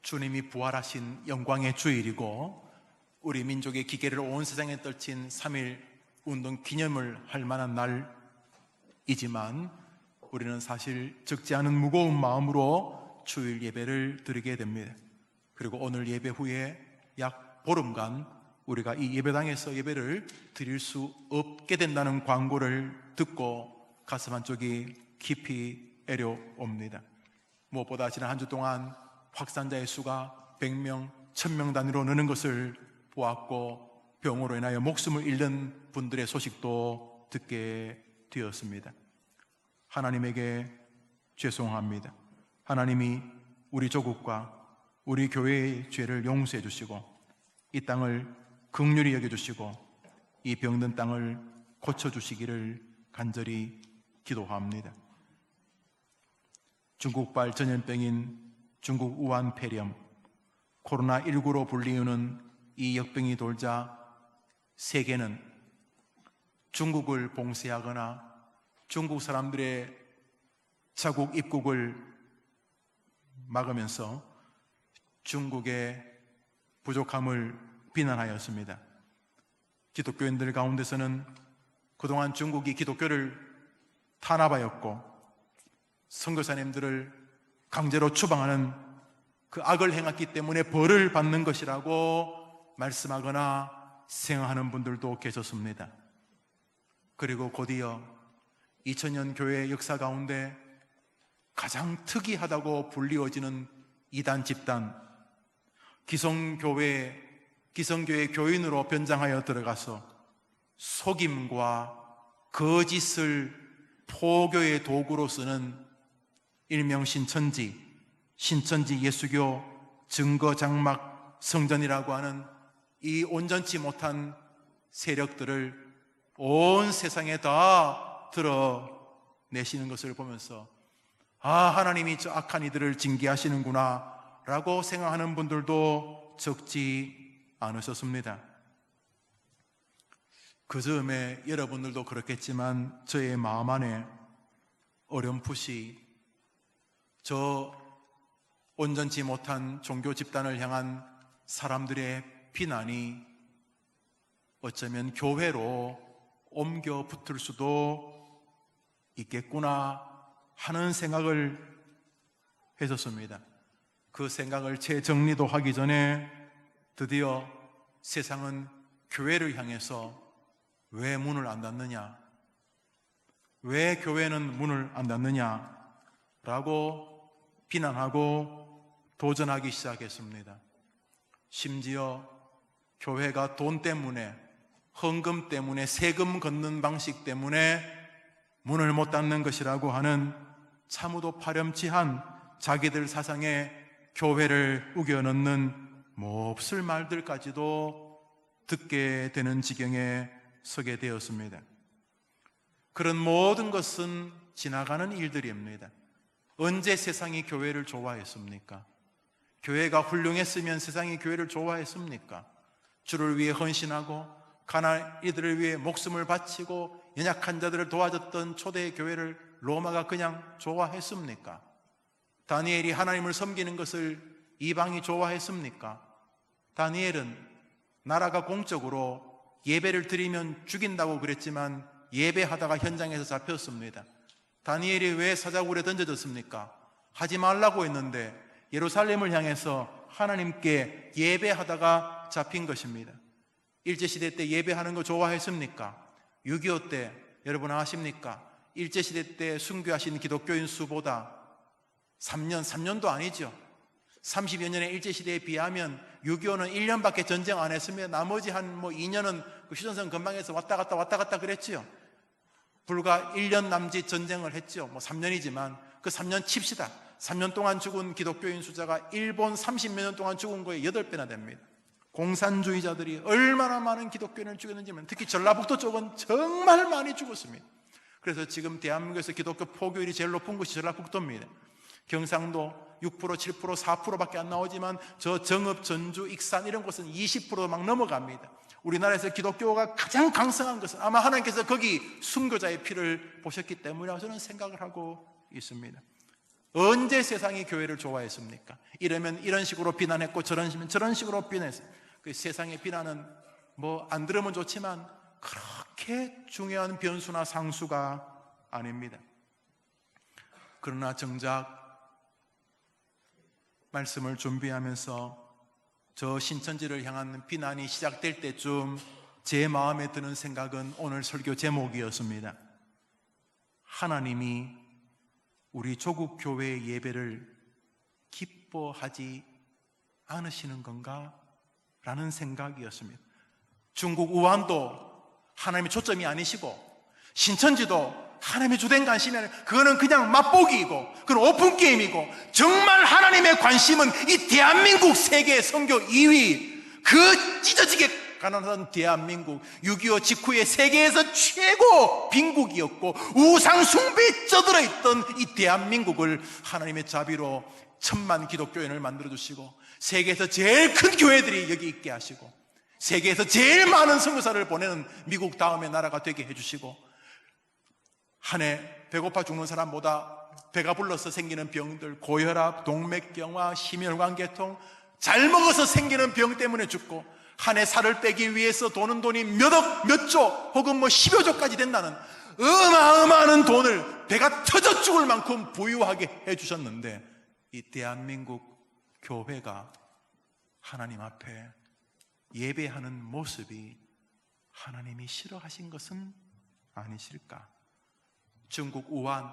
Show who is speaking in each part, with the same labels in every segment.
Speaker 1: 주님이 부활하신 영광의 주일이고 우리 민족의 기계를 온 세상에 떨친 3.1 운동 기념을 할 만한 날이지만 우리는 사실 적지 않은 무거운 마음으로 주일 예배를 드리게 됩니다. 그리고 오늘 예배 후에 약 보름간 우리가 이 예배당에서 예배를 드릴 수 없게 된다는 광고를 듣고 가슴 한쪽이 깊이 애려옵니다. 무엇보다 지난 한 주 동안 확산자의 수가 100명, 1000명 단위로 느는 것을 보았고 병으로 인하여 목숨을 잃는 분들의 소식도 듣게 되었습니다. 하나님에게 죄송합니다. 하나님이 우리 조국과 우리 교회의 죄를 용서해 주시고 이 땅을 긍휼히 여겨주시고 이 병든 땅을 고쳐주시기를 간절히 기도합니다. 중국발 전염병인 중국 우한 폐렴, 코로나19로 불리우는 이 역병이 돌자 세계는 중국을 봉쇄하거나 중국 사람들의 자국 입국을 막으면서 중국의 부족함을 비난하였습니다. 기독교인들 가운데서는 그동안 중국이 기독교를 탄압하였고 선교사님들을 강제로 추방하는 그 악을 행했기 때문에 벌을 받는 것이라고 말씀하거나 생각하는 분들도 계셨습니다. 그리고 곧이어 2000년 교회 역사 가운데 가장 특이하다고 불리워지는 이단 집단 기성교회 교인으로 변장하여 들어가서 속임과 거짓을 포교의 도구로 쓰는 일명 신천지 예수교 증거장막 성전이라고 하는 이 온전치 못한 세력들을 온 세상에 다 드러내시는 것을 보면서 하나님이 저 악한 이들을 징계하시는구나 라고 생각하는 분들도 적지 않으셨습니다. 그 즈음에 여러분들도 그렇겠지만 저의 마음 안에 어렴풋이 저 온전치 못한 종교 집단을 향한 사람들의 비난이 어쩌면 교회로 옮겨 붙을 수도 있겠구나 하는 생각을 했었습니다. 그 생각을 재정리도 하기 전에 드디어 세상은 교회를 향해서 왜 문을 안 닫느냐, 왜 교회는 문을 안 닫느냐 라고 비난하고 도전하기 시작했습니다. 심지어 교회가 돈 때문에, 헌금 때문에, 세금 걷는 방식 때문에 문을 못 닫는 것이라고 하는 참으로 파렴치한 자기들 사상에 교회를 우겨넣는 몹쓸 말들까지도 듣게 되는 지경에 서게 되었습니다. 그런 모든 것은 지나가는 일들입니다. 언제 세상이 교회를 좋아했습니까? 교회가 훌륭했으면 세상이 교회를 좋아했습니까? 주를 위해 헌신하고 가난한 이들을 위해 목숨을 바치고 연약한 자들을 도와줬던 초대 교회를 로마가 그냥 좋아했습니까? 다니엘이 하나님을 섬기는 것을 이방이 좋아했습니까? 다니엘은 나라가 공적으로 예배를 드리면 죽인다고 그랬지만 예배하다가 현장에서 잡혔습니다. 다니엘이 왜 사자굴에 던져졌습니까? 하지 말라고 했는데 예루살렘을 향해서 하나님께 예배하다가 잡힌 것입니다. 일제시대 때 예배하는 거 좋아했습니까? 6.25 때 여러분 아십니까? 일제시대 때 순교하신 기독교인 수보다 3년도 아니죠. 30여 년의 일제시대에 비하면 6.25는 1년밖에 전쟁 안 했으며 나머지 한 2년은 그 휴전선 근방에서 왔다 갔다 그랬지요. 불과 1년 남짓 전쟁을 했죠. 3년이지만 그 3년 칩시다. 3년 동안 죽은 기독교인 숫자가 일본 30몇 년 동안 죽은 거에 8배나 됩니다. 공산주의자들이 얼마나 많은 기독교인을 죽였는지, 특히 전라북도 쪽은 정말 많이 죽었습니다. 그래서 지금 대한민국에서 기독교 포교율이 제일 높은 곳이 전라북도입니다. 경상도 6%, 7%, 4%밖에 안 나오지만 저 정읍, 전주, 익산 이런 곳은 20% 막 넘어갑니다. 우리나라에서 기독교가 가장 강성한 것은 아마 하나님께서 거기 순교자의 피를 보셨기 때문이라고 저는 생각을 하고 있습니다. 언제 세상이 교회를 좋아했습니까? 이러면 이런 식으로 비난했고 저런 식으로 비난했어요. 그 세상의 비난은 뭐 안 들으면 좋지만 그렇게 중요한 변수나 상수가 아닙니다. 그러나 정작 말씀을 준비하면서 저 신천지를 향한 비난이 시작될 때쯤 제 마음에 드는 생각은 오늘 설교 제목이었습니다. 하나님이 우리 조국 교회의 예배를 기뻐하지 않으시는 건가? 라는 생각이었습니다. 중국 우한도 하나님의 초점이 아니시고 신천지도 하나님의 주된 관심이 아니고 그거는 그냥 맛보기이고 그건 오픈게임이고 정말 하나님의 관심은 이 대한민국 세계 선교 2위 그 찢어지게 가난한 대한민국 6.25 직후에 세계에서 최고 빈국이었고 우상 숭배에 쩌들어 있던 이 대한민국을 하나님의 자비로 1000만 기독교인을 만들어주시고 세계에서 제일 큰 교회들이 여기 있게 하시고 세계에서 제일 많은 선교사를 보내는 미국 다음의 나라가 되게 해주시고 한 해 배고파 죽는 사람보다 배가 불러서 생기는 병들, 고혈압, 동맥경화, 심혈관계통, 잘 먹어서 생기는 병 때문에 죽고 한 해 살을 빼기 위해서 도는 돈이 몇 억, 몇 조 혹은 뭐 10여 조까지 된다는 어마어마한 돈을 배가 터져 죽을 만큼 부유하게 해주셨는데 이 대한민국 교회가 하나님 앞에 예배하는 모습이 하나님이 싫어하신 것은 아니실까? 중국 우한,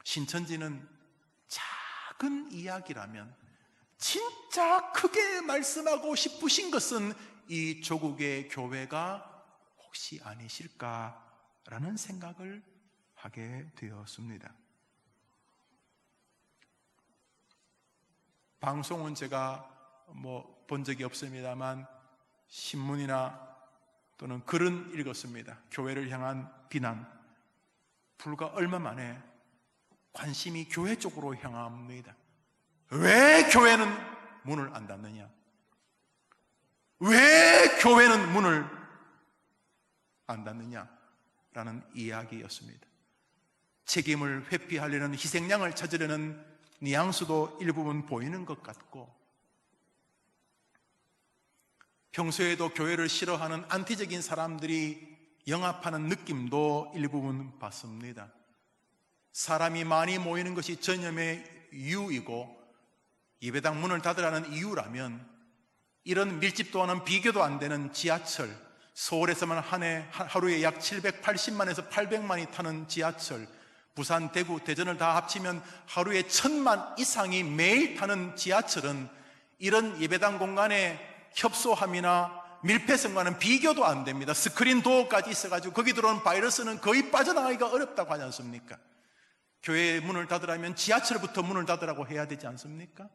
Speaker 1: 신천지는 작은 이야기라면 진짜 크게 말씀하고 싶으신 것은 이 조국의 교회가 혹시 아니실까라는 생각을 하게 되었습니다. 방송은 제가 본 적이 없습니다만 신문이나 또는 글은 읽었습니다. 교회를 향한 비난. 불과 얼마 만에 관심이 교회 쪽으로 향합니다. 왜 교회는 문을 안 닫느냐? 왜 교회는 문을 안 닫느냐? 라는 이야기였습니다. 책임을 회피하려는 희생양을 찾으려는 뉘앙스도 일부분 보이는 것 같고 평소에도 교회를 싫어하는 안티적인 사람들이 영합하는 느낌도 일부분 받습니다. 사람이 많이 모이는 것이 전염의 이유이고 예배당 문을 닫으라는 이유라면 이런 밀집도와는 비교도 안 되는 지하철, 서울에서만 하루에 약 780만에서 800만이 타는 지하철, 부산, 대구, 대전을 다 합치면 하루에 1000만 이상이 매일 타는 지하철은 이런 예배당 공간에 협소함이나 밀폐성과는 비교도 안 됩니다. 스크린 도어까지 있어가지고 거기 들어오는 바이러스는 거의 빠져나가기가 어렵다고 하지 않습니까? 교회 문을 닫으라면 지하철부터 문을 닫으라고 해야 되지 않습니까?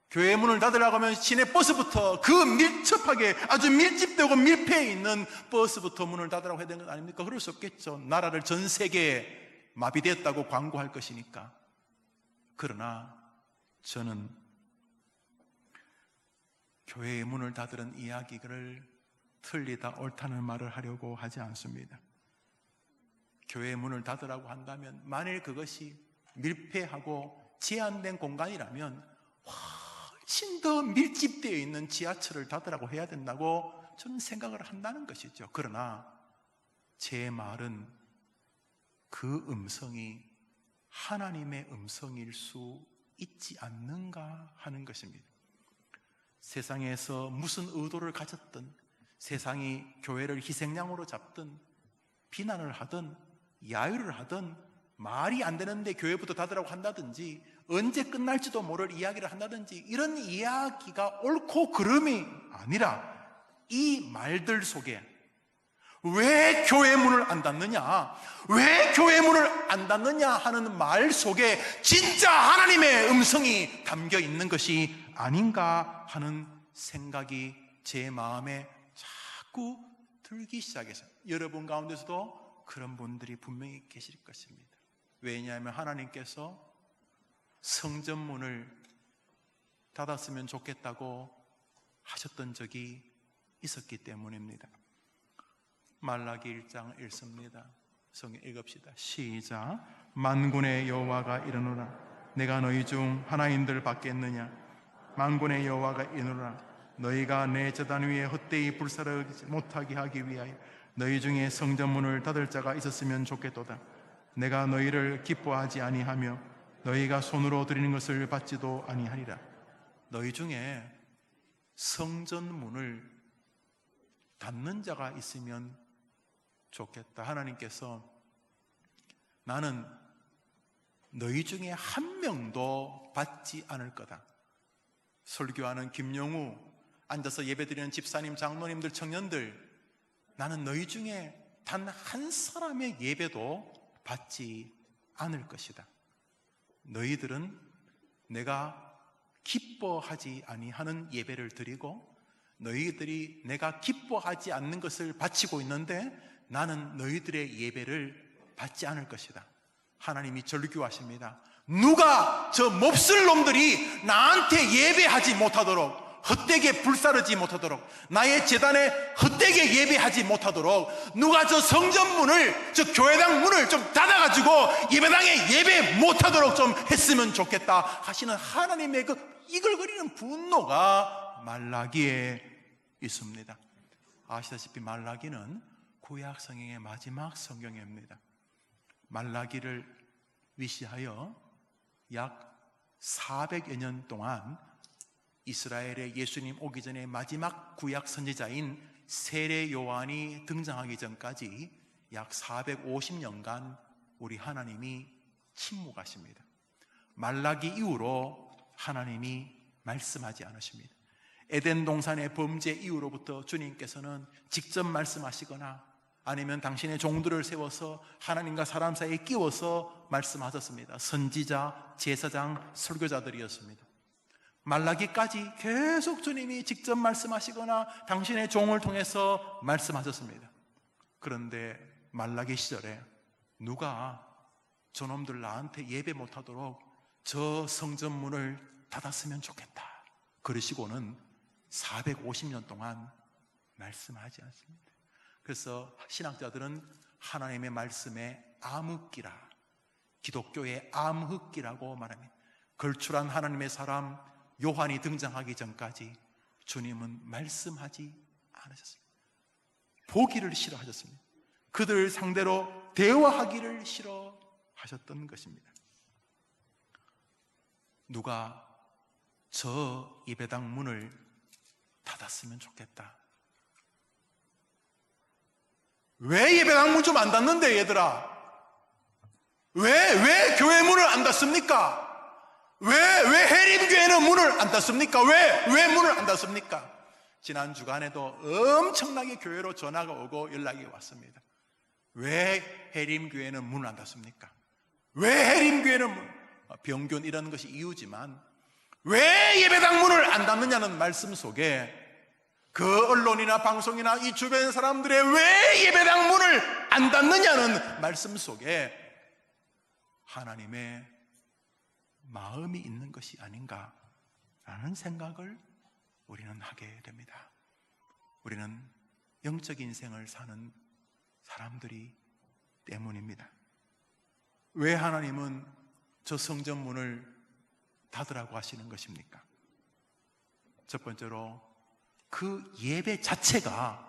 Speaker 1: 교회 문을 닫으라고 하면 시내 버스부터 그 밀접하게 아주 밀집되고 밀폐해 있는 버스부터 문을 닫으라고 해야 되는 것 아닙니까? 그럴 수 없겠죠. 나라를 전 세계에 마비되었다고 광고할 것이니까. 그러나 저는 교회의 문을 닫으는 이야기를 틀리다 옳다는 말을 하려고 하지 않습니다. 교회의 문을 닫으라고 한다면 만일 그것이 밀폐하고 제한된 공간이라면 훨씬 더 밀집되어 있는 지하철을 닫으라고 해야 된다고 저는 생각을 한다는 것이죠. 그러나 제 말은 그 음성이 하나님의 음성일 수 있지 않는가 하는 것입니다. 세상에서 무슨 의도를 가졌든 세상이 교회를 희생양으로 잡든 비난을 하든 야유를 하든 말이 안 되는데 교회부터 닫으라고 한다든지 언제 끝날지도 모를 이야기를 한다든지 이런 이야기가 옳고 그름이 아니라 이 말들 속에 왜 교회 문을 안 닫느냐? 왜 교회 문을 안 닫느냐 하는 말 속에 진짜 하나님의 음성이 담겨 있는 것이 아닌가 하는 생각이 제 마음에 자꾸 들기 시작해서 여러분 가운데서도 그런 분들이 분명히 계실 것입니다. 왜냐하면 하나님께서 성전문을 닫았으면 좋겠다고 하셨던 적이 있었기 때문입니다. 말라기 1장 읽습니다. 성경 읽읍시다. 시작. 만군의 여호와가 이르노라 내가 너희 중 하나인들 받겠느냐? 만군의 여호와가 이르노라. 너희가 내 제단 위에 헛되이 불사르지 못하게 하기 위하여 너희 중에 성전문을 닫을 자가 있었으면 좋겠도다. 내가 너희를 기뻐하지 아니하며 너희가 손으로 드리는 것을 받지도 아니하리라. 너희 중에 성전문을 닫는 자가 있으면 좋겠다. 하나님께서 나는 너희 중에 한 명도 받지 않을 거다. 설교하는 김영우, 앉아서 예배드리는 집사님, 장로님들, 청년들, 나는 너희 중에 단 한 사람의 예배도 받지 않을 것이다. 너희들은 내가 기뻐하지 아니하는 예배를 드리고 너희들이 내가 기뻐하지 않는 것을 바치고 있는데 나는 너희들의 예배를 받지 않을 것이다. 하나님이 절규하십니다. 누가 저 몹쓸 놈들이 나한테 예배하지 못하도록, 헛되게 불사르지 못하도록, 나의 제단에 헛되게 예배하지 못하도록 누가 저 성전문을, 저 교회당 문을 좀 닫아가지고 예배당에 예배 못하도록 좀 했으면 좋겠다 하시는 하나님의 그 이글거리는 분노가 말라기에 있습니다. 아시다시피 말라기는 구약 성경의 마지막 성경입니다. 말라기를 위시하여 약 400여 년 동안 이스라엘의 예수님 오기 전에 마지막 구약 선지자인 세례 요한이 등장하기 전까지 약 450년간 우리 하나님이 침묵하십니다. 말라기 이후로 하나님이 말씀하지 않으십니다. 에덴 동산의 범죄 이후로부터 주님께서는 직접 말씀하시거나 아니면 당신의 종들을 세워서 하나님과 사람 사이에 끼워서 말씀하셨습니다. 선지자, 제사장, 설교자들이었습니다. 말라기까지 계속 주님이 직접 말씀하시거나 당신의 종을 통해서 말씀하셨습니다. 그런데 말라기 시절에 누가 저놈들 나한테 예배 못하도록 저 성전문을 닫았으면 좋겠다 그러시고는 450년 동안 말씀하지 않습니다. 그래서 신학자들은 하나님의 말씀에 암흑기라, 기독교의 암흑기라고 말합니다. 걸출한 하나님의 사람 요한이 등장하기 전까지 주님은 말씀하지 않으셨습니다. 보기를 싫어하셨습니다. 그들을 상대로 대화하기를 싫어하셨던 것입니다. 누가 저 예배당 문을 닫았으면 좋겠다. 왜 예배당 문 좀 안 닫는데 얘들아? 왜 교회 문을 안 닫습니까? 왜 해림교회는 문을 안 닫습니까? 왜 문을 안 닫습니까? 지난 주간에도 엄청나게 교회로 전화가 오고 연락이 왔습니다. 왜 해림교회는 문을 안 닫습니까? 왜 해림교회는 병균 이런 것이 이유지만 왜 예배당 문을 안 닫느냐는 말씀 속에 그 언론이나 방송이나 이 주변 사람들의 왜 예배당 문을 안 닫느냐는 말씀 속에 하나님의 마음이 있는 것이 아닌가라는 생각을 우리는 하게 됩니다. 우리는 영적 인생을 사는 사람들이 때문입니다. 왜 하나님은 저 성전문을 닫으라고 하시는 것입니까? 첫 번째로 그 예배 자체가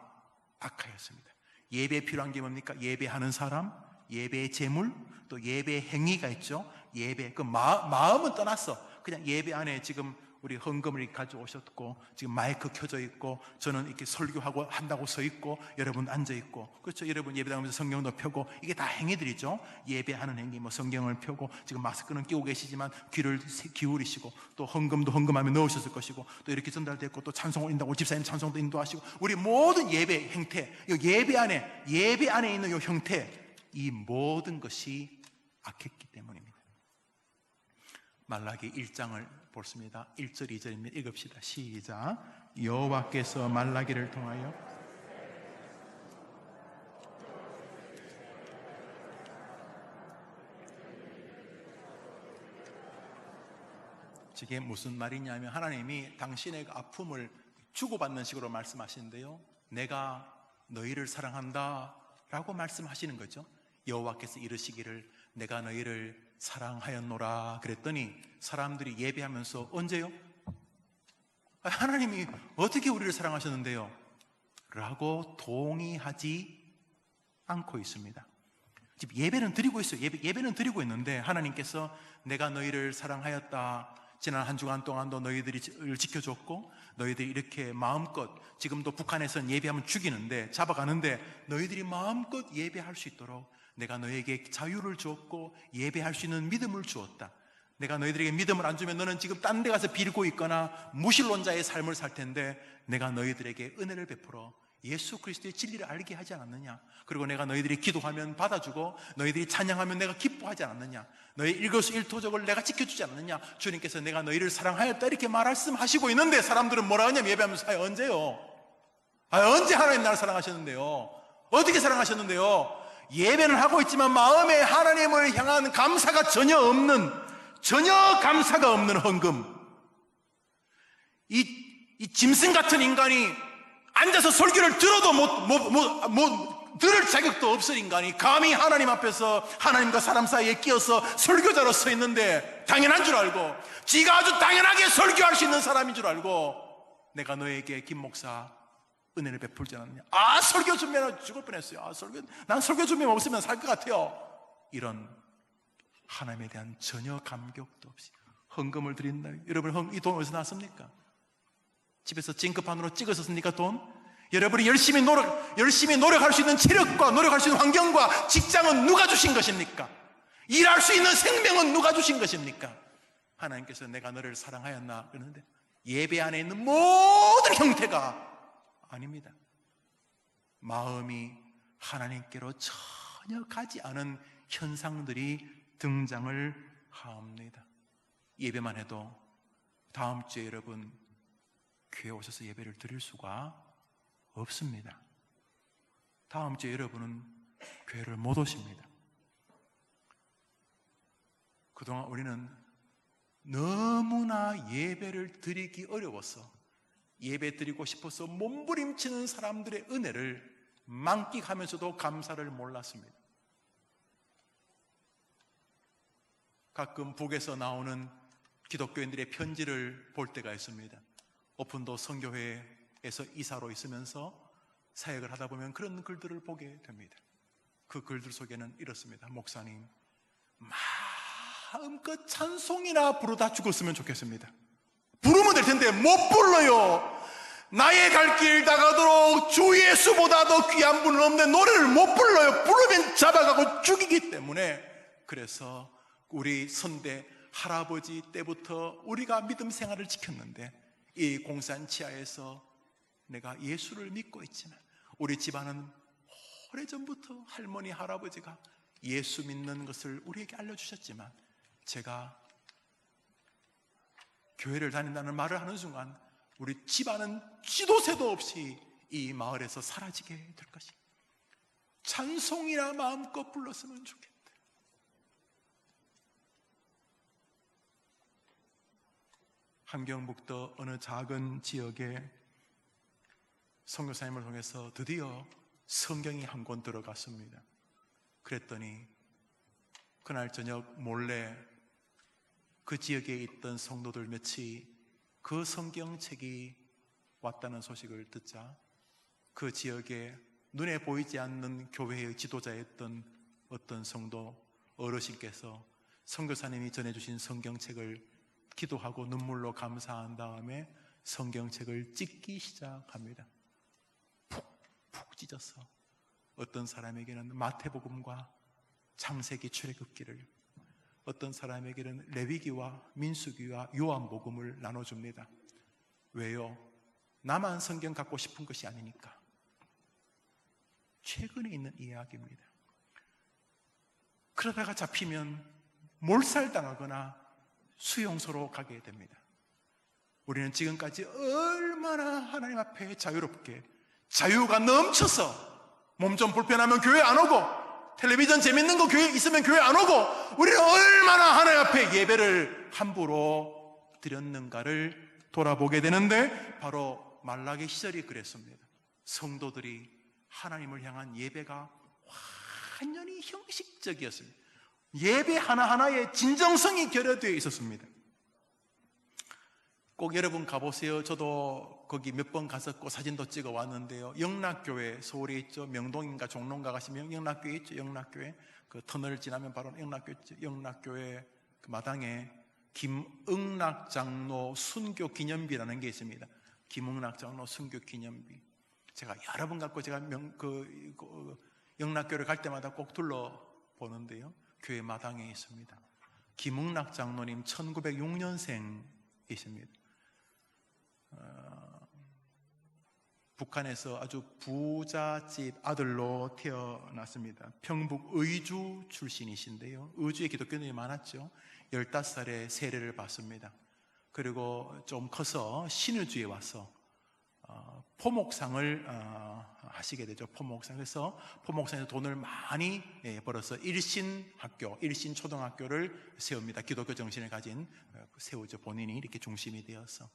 Speaker 1: 악하였습니다. 예배에 필요한 게 뭡니까? 예배하는 사람, 예배의 제물, 또 예배의 행위가 있죠. 예배, 그 마음은 떠났어. 그냥 예배 안에 지금 우리 헌금을 가져오셨고 지금 마이크 켜져 있고 저는 이렇게 설교하고 한다고 서 있고 여러분 앉아 있고, 그렇죠? 여러분 예배당하면서 성경도 펴고 이게 다 행위들이죠. 예배하는 행위, 뭐 성경을 펴고 지금 마스크는 끼고 계시지만 귀를 기울이시고 또 헌금도 헌금하면 넣으셨을 것이고 또 이렇게 전달됐고 또 찬송을 인도하고 집사님 찬송도 인도하시고 우리 모든 예배 행태, 예배 안에 있는 이 형태, 이 모든 것이 악했기 때문입니다. 말라기 1장을 보겠습니다. 1절 2절입니다. 읽읍시다. 시작. 여호와께서 말라기를 통하여 이게 무슨 말이냐면 하나님이 당신의 아픔을 주고받는 식으로 말씀하시는데요, 내가 너희를 사랑한다 라고 말씀하시는 거죠. 여호와께서 이르시기를 내가 너희를 사랑하였노라 그랬더니 사람들이 예배하면서 언제요? 하나님이 어떻게 우리를 사랑하셨는데요? 라고 동의하지 않고 있습니다. 지금 예배는 드리고 있어요. 예배는 드리고 있는데 하나님께서 내가 너희를 사랑하였다. 지난 한 주간 동안도 너희들을 지켜줬고 너희들이 이렇게 마음껏, 지금도 북한에서는 예배하면 죽이는데 잡아가는데 너희들이 마음껏 예배할 수 있도록 내가 너희에게 자유를 주었고 예배할 수 있는 믿음을 주었다. 내가 너희들에게 믿음을 안 주면 너는 지금 딴 데 가서 빌고 있거나 무신론자의 삶을 살 텐데 내가 너희들에게 은혜를 베풀어 예수 그리스도의 진리를 알게 하지 않았느냐. 그리고 내가 너희들이 기도하면 받아주고 너희들이 찬양하면 내가 기뻐하지 않았느냐. 너희 일거수일투족을 내가 지켜주지 않느냐. 주님께서 내가 너희를 사랑하였다 이렇게 말씀하시고 있는데 사람들은 뭐라 하냐면 예배하면서 언제요? 언제 하나님 나를 사랑하셨는데요? 어떻게 사랑하셨는데요? 예배는 하고 있지만 마음에 하나님을 향한 감사가 전혀 감사가 없는 헌금. 이 짐승 같은 인간이 앉아서 설교를 들어도 들을 자격도 없을 인간이 감히 하나님 앞에서 하나님과 사람 사이에 끼어서 설교자로 서 있는데 당연한 줄 알고 지가 아주 당연하게 설교할 수 있는 사람인 줄 알고 내가 너에게 김 목사 은혜를 베풀지 않았느냐. 설교 준비하면 죽을 뻔했어요. 난 설교 준비만 없으면 살 것 같아요. 이런 하나님에 대한 전혀 감격도 없이 헌금을 드린다. 여러분 이 돈 어디서 났습니까? 집에서 징크판으로 찍어서 씁니까 돈? 여러분이 열심히 노력할 수 있는 체력과 노력할 수 있는 환경과 직장은 누가 주신 것입니까? 일할 수 있는 생명은 누가 주신 것입니까? 하나님께서 내가 너를 사랑하였나 그러는데 예배 안에 있는 모든 형태가 아닙니다. 마음이 하나님께로 전혀 가지 않은 현상들이 등장을 하옵니다. 예배만 해도 다음 주에 여러분 교회 오셔서 예배를 드릴 수가 없습니다. 다음 주에 여러분은 교회를 못 오십니다. 그동안 우리는 너무나 예배를 드리기 어려워서 예배 드리고 싶어서 몸부림치는 사람들의 은혜를 만끽하면서도 감사를 몰랐습니다. 가끔 북에서 나오는 기독교인들의 편지를 볼 때가 있습니다. 오픈도 선교회에서 이사로 있으면서 사역을 하다 보면 그런 글들을 보게 됩니다. 그 글들 속에는 이렇습니다. 목사님, 마음껏 찬송이나 부르다 죽었으면 좋겠습니다. 부르면 될 텐데 못 불러요. 나의 갈 길 다가도록 주 예수보다 더 귀한 분은 없는데 노래를 못 불러요. 부르면 잡아가고 죽이기 때문에. 그래서 우리 선대 할아버지 때부터 우리가 믿음 생활을 지켰는데 이 공산 치하에서 내가 예수를 믿고 있지만 우리 집안은 오래전부터 할머니 할아버지가 예수 믿는 것을 우리에게 알려주셨지만 제가 교회를 다닌다는 말을 하는 순간 우리 집안은 지도새도 없이 이 마을에서 사라지게 될 것이. 찬송이나 마음껏 불렀으면 좋겠다. 함경북도 어느 작은 지역에 선교사님을 통해서 드디어 성경이 한 권 들어갔습니다. 그랬더니 그날 저녁 몰래 그 지역에 있던 성도들 몇이 그 성경책이 왔다는 소식을 듣자 그 지역에 눈에 보이지 않는 교회의 지도자였던 어떤 성도 어르신께서 선교사님이 전해주신 성경책을 기도하고 눈물로 감사한 다음에 성경책을 찢기 시작합니다. 푹 찢어서 어떤 사람에게는 마태복음과 창세기 출애굽기를, 어떤 사람에게는 레위기와 민수기와 요한복음을 나눠줍니다. 왜요? 나만 성경 갖고 싶은 것이 아니니까. 최근에 있는 이야기입니다. 그러다가 잡히면 몰살당하거나 수용소로 가게 됩니다. 우리는 지금까지 얼마나 하나님 앞에 자유롭게, 자유가 넘쳐서 몸 좀 불편하면 교회 안 오고, 텔레비전 재밌는 거 교회 있으면 교회 안 오고, 우리는 얼마나 하나님 앞에 예배를 함부로 드렸는가를 돌아보게 되는데, 바로 말라기 시절이 그랬습니다. 성도들이 하나님을 향한 예배가 완전히 형식적이었습니다. 예배 하나하나에 진정성이 결여되어 있었습니다. 꼭 여러분 가보세요. 저도 거기 몇 번 갔었고 사진도 찍어 왔는데요. 영락교회, 서울에 있죠. 명동인가 종로인가 가시면 영락교회 있죠. 영락교회. 그 터널 지나면 바로 영락교회 있죠. 영락교회 그 마당에 김응락 장로 순교 기념비라는 게 있습니다. 김응락 장로 순교 기념비. 제가 여러 번 갔고 제가 영락교회를 갈 때마다 꼭 둘러보는데요. 교회 마당에 있습니다. 김응락 장로님 1906년생이십니다. 북한에서 아주 부잣집 아들로 태어났습니다. 평북 의주 출신이신데요. 의주에 기독교인들이 많았죠. 15살에 세례를 받습니다. 그리고 좀 커서 신의주에 와서 포목상을 하시게 되죠. 포목상. 그래서 포목상에서 돈을 많이 벌어서 일신학교, 일신초등학교를 세웁니다. 기독교 정신을 가진 세우죠. 본인이 이렇게 중심이 되어서.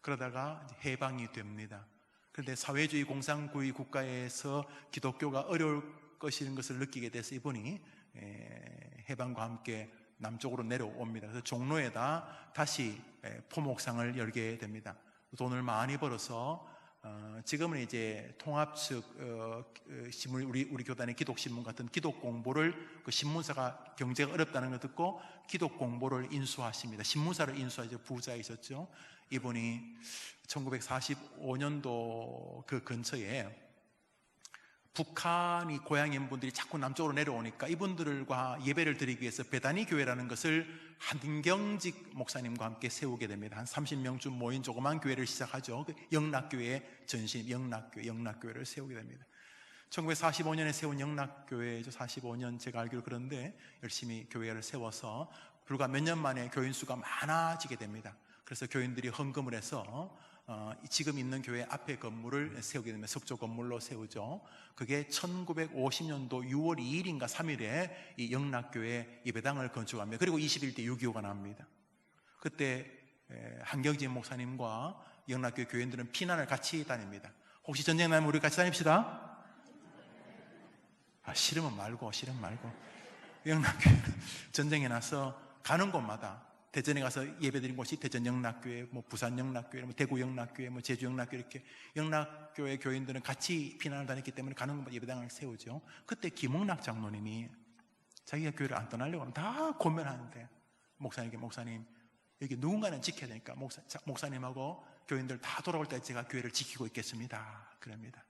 Speaker 1: 그러다가 해방이 됩니다. 그런데 사회주의 공산주의 국가에서 기독교가 어려울 것인 것을 느끼게 돼서 이분이 해방과 함께 남쪽으로 내려옵니다. 그래서 종로에다 다시 포목상을 열게 됩니다. 돈을 많이 벌어서 지금은 이제 통합 측 신문, 우리 교단의 기독신문 같은 기독 공보를 그 신문사가 경제가 어렵다는 걸 듣고 기독 공보를 인수하십니다. 신문사를 인수하죠. 부자이셨죠. 이분이 1945년도 그 근처에 북한이 고향인 분들이 자꾸 남쪽으로 내려오니까 이분들과 예배를 드리기 위해서 베다니 교회라는 것을 한경직 목사님과 함께 세우게 됩니다. 한 30명쯤 모인 조그만 교회를 시작하죠. 영락교회의 전신, 영락교회를 세우게 됩니다. 1945년에 세운 영락교회죠. 45년 제가 알기로. 그런데 열심히 교회를 세워서 불과 몇 년 만에 교인 수가 많아지게 됩니다. 그래서 교인들이 헌금을 해서 지금 있는 교회 앞에 건물을 세우게 되면 석조 건물로 세우죠. 그게 1950년도 6월 2일인가 3일에 이 영락교회 예배당을 건축합니다. 그리고 21대 6.25가 나옵니다. 그때 한경진 목사님과 영락교회 교인들은 피난을 같이 다닙니다. 혹시 전쟁 나면 우리 같이 다닙시다. 싫으면 말고 영락교회 전쟁이 나서 가는 곳마다 대전에 가서 예배드린 곳이 대전 영락교회, 뭐 부산 영락교회, 뭐 대구 영락교회, 뭐 제주 영락교회, 이렇게 영락교회 교인들은 같이 피난을 다녔기 때문에 가는 곳마다 예배당을 세우죠. 그때 김응락 장로님이 자기가 교회를 안 떠나려고 하면 다 고민하는데 목사님 여기 누군가는 지켜야 되니까 목사님하고 교인들 다 돌아올 때 제가 교회를 지키고 있겠습니다. 그럽니다.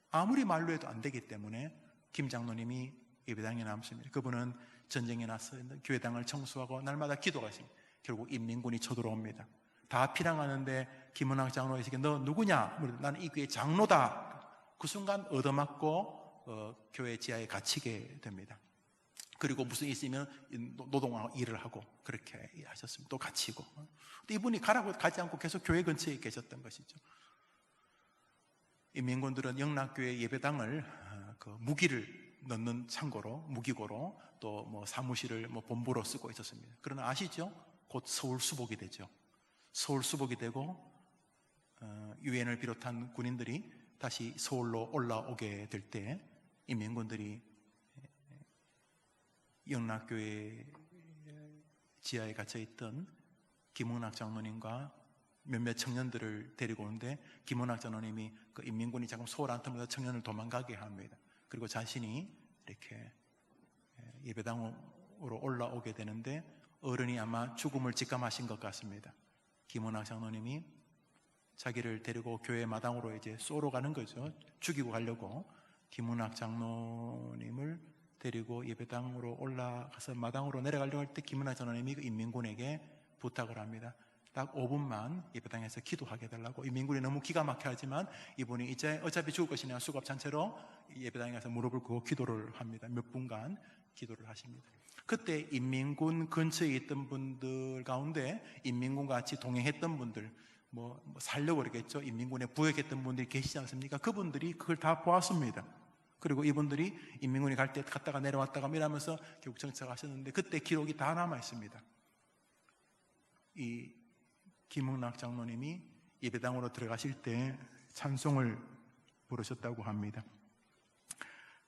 Speaker 1: 아무리 말로 해도 안 되기 때문에 김 장로님이 예배당에 남습니다. 그분은 전쟁에 나서 교회당을 청소하고 날마다 기도가 있습니다. 결국 인민군이 쳐들어옵니다. 다 피난하는데 김은학 장로가 있으니까 너 누구냐? 나는 이 교회 장로다. 그 순간 얻어맞고 교회 지하에 갇히게 됩니다. 그리고 무슨 일 있으면 노동하고 일을 하고 그렇게 하셨습니다. 또 갇히고. 이분이 가라고 가지 않고 계속 교회 근처에 계셨던 것이죠. 인민군들은 영락교회 예배당을 그 무기를 넣는 창고로, 무기고로 또 뭐 사무실을 뭐 본부로 쓰고 있었습니다. 그러나 아시죠? 곧 서울 수복이 되죠. 서울 수복이 되고 유엔을 비롯한 군인들이 다시 서울로 올라오게 될 때 인민군들이 영락교회 지하에 갇혀있던 김은학 장로님과 몇몇 청년들을 데리고 오는데 김은학 장로님이 그 인민군이 자꾸 서울 안터면서 청년을 도망가게 합니다. 그리고 자신이 이렇게 예배당으로 올라오게 되는데 어른이 아마 죽음을 직감하신 것 같습니다. 김은학 장로님이 자기를 데리고 교회 마당으로 이제 쏘러 가는 거죠. 죽이고 가려고 김은학 장로님을 데리고 예배당으로 올라가서 마당으로 내려가려고 할 때 김은학 장로님이 그 인민군에게 부탁을 합니다. 딱 5분만 예배당에서 기도하게 해달라고. 인민군이 너무 기가 막혀 하지만 이분이 이제 어차피 죽을 것이냐 수갑찬채로 예배당에 가서 무릎을 꿇고 기도를 합니다. 몇 분간 기도를 하십니다. 그때 인민군 근처에 있던 분들 가운데 인민군과 같이 동행했던 분들, 뭐 살려고 그러겠죠. 인민군에 부역했던 분들이 계시지 않습니까? 그분들이 그걸 다 보았습니다. 그리고 이분들이 인민군이 갈 때 갔다가 내려왔다가 이러면서 결국 정착하셨는데 그때 기록이 다 남아 있습니다. 이 김은학 장로님이 예배당으로 들어가실 때 찬송을 부르셨다고 합니다.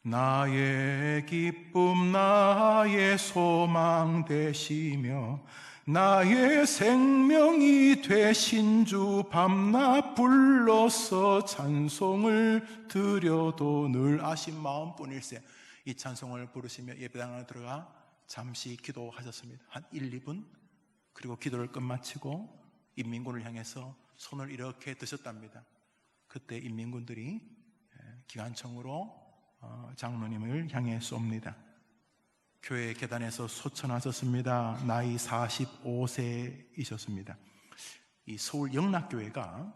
Speaker 1: 나의 기쁨 나의 소망 되시며 나의 생명이 되신 주 밤낮 불러서 찬송을 드려도 늘 아신 마음뿐일세. 이 찬송을 부르시며 예배당 안에 들어가 잠시 기도하셨습니다. 한 1, 2분. 그리고 기도를 끝마치고 인민군을 향해서 손을 이렇게 드셨답니다. 그때 인민군들이 기관총으로 장로님을 향해 쏩니다. 교회 계단에서 소천하셨습니다. 나이 45세이셨습니다. 이 서울 영락교회가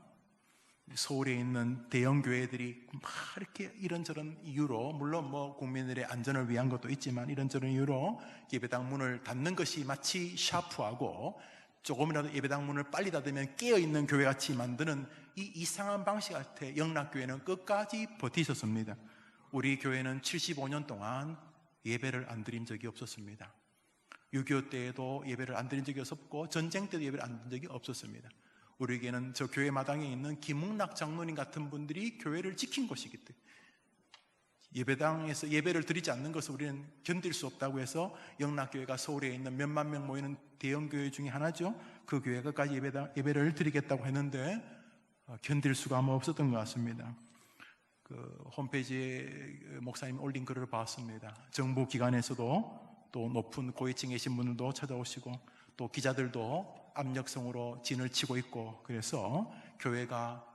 Speaker 1: 서울에 있는 대형 교회들이 막 이렇게 이런저런 이유로, 물론 뭐 국민들의 안전을 위한 것도 있지만 이런저런 이유로 예배당 문을 닫는 것이 마치 샤프하고 조금이라도 예배당 문을 빨리 닫으면 깨어있는 교회같이 만드는 이 이상한 방식한테 영락교회는 끝까지 버티셨습니다. 우리 교회는 75년 동안 예배를 안 드린 적이 없었습니다. 6.25 때에도 예배를 안 드린 적이 없었고 전쟁 때도 예배를 안 드린 적이 없었습니다. 우리에게는 저 교회 마당에 있는 김웅락 장로님 같은 분들이 교회를 지킨 것이기 때문에 예배당에서 예배를 드리지 않는 것을 우리는 견딜 수 없다고 해서 영락교회가 서울에 있는 몇만 명 모이는 대형 교회 중에 하나죠. 그 교회가까지 예배를 드리겠다고 했는데 견딜 수가 없었던 것 같습니다. 그 홈페이지에 목사님이 올린 글을 봤습니다. 정부 기관에서도 또 높은 고위층에 계신 분들도 찾아오시고 또 기자들도 압력성으로 진을 치고 있고, 그래서 교회가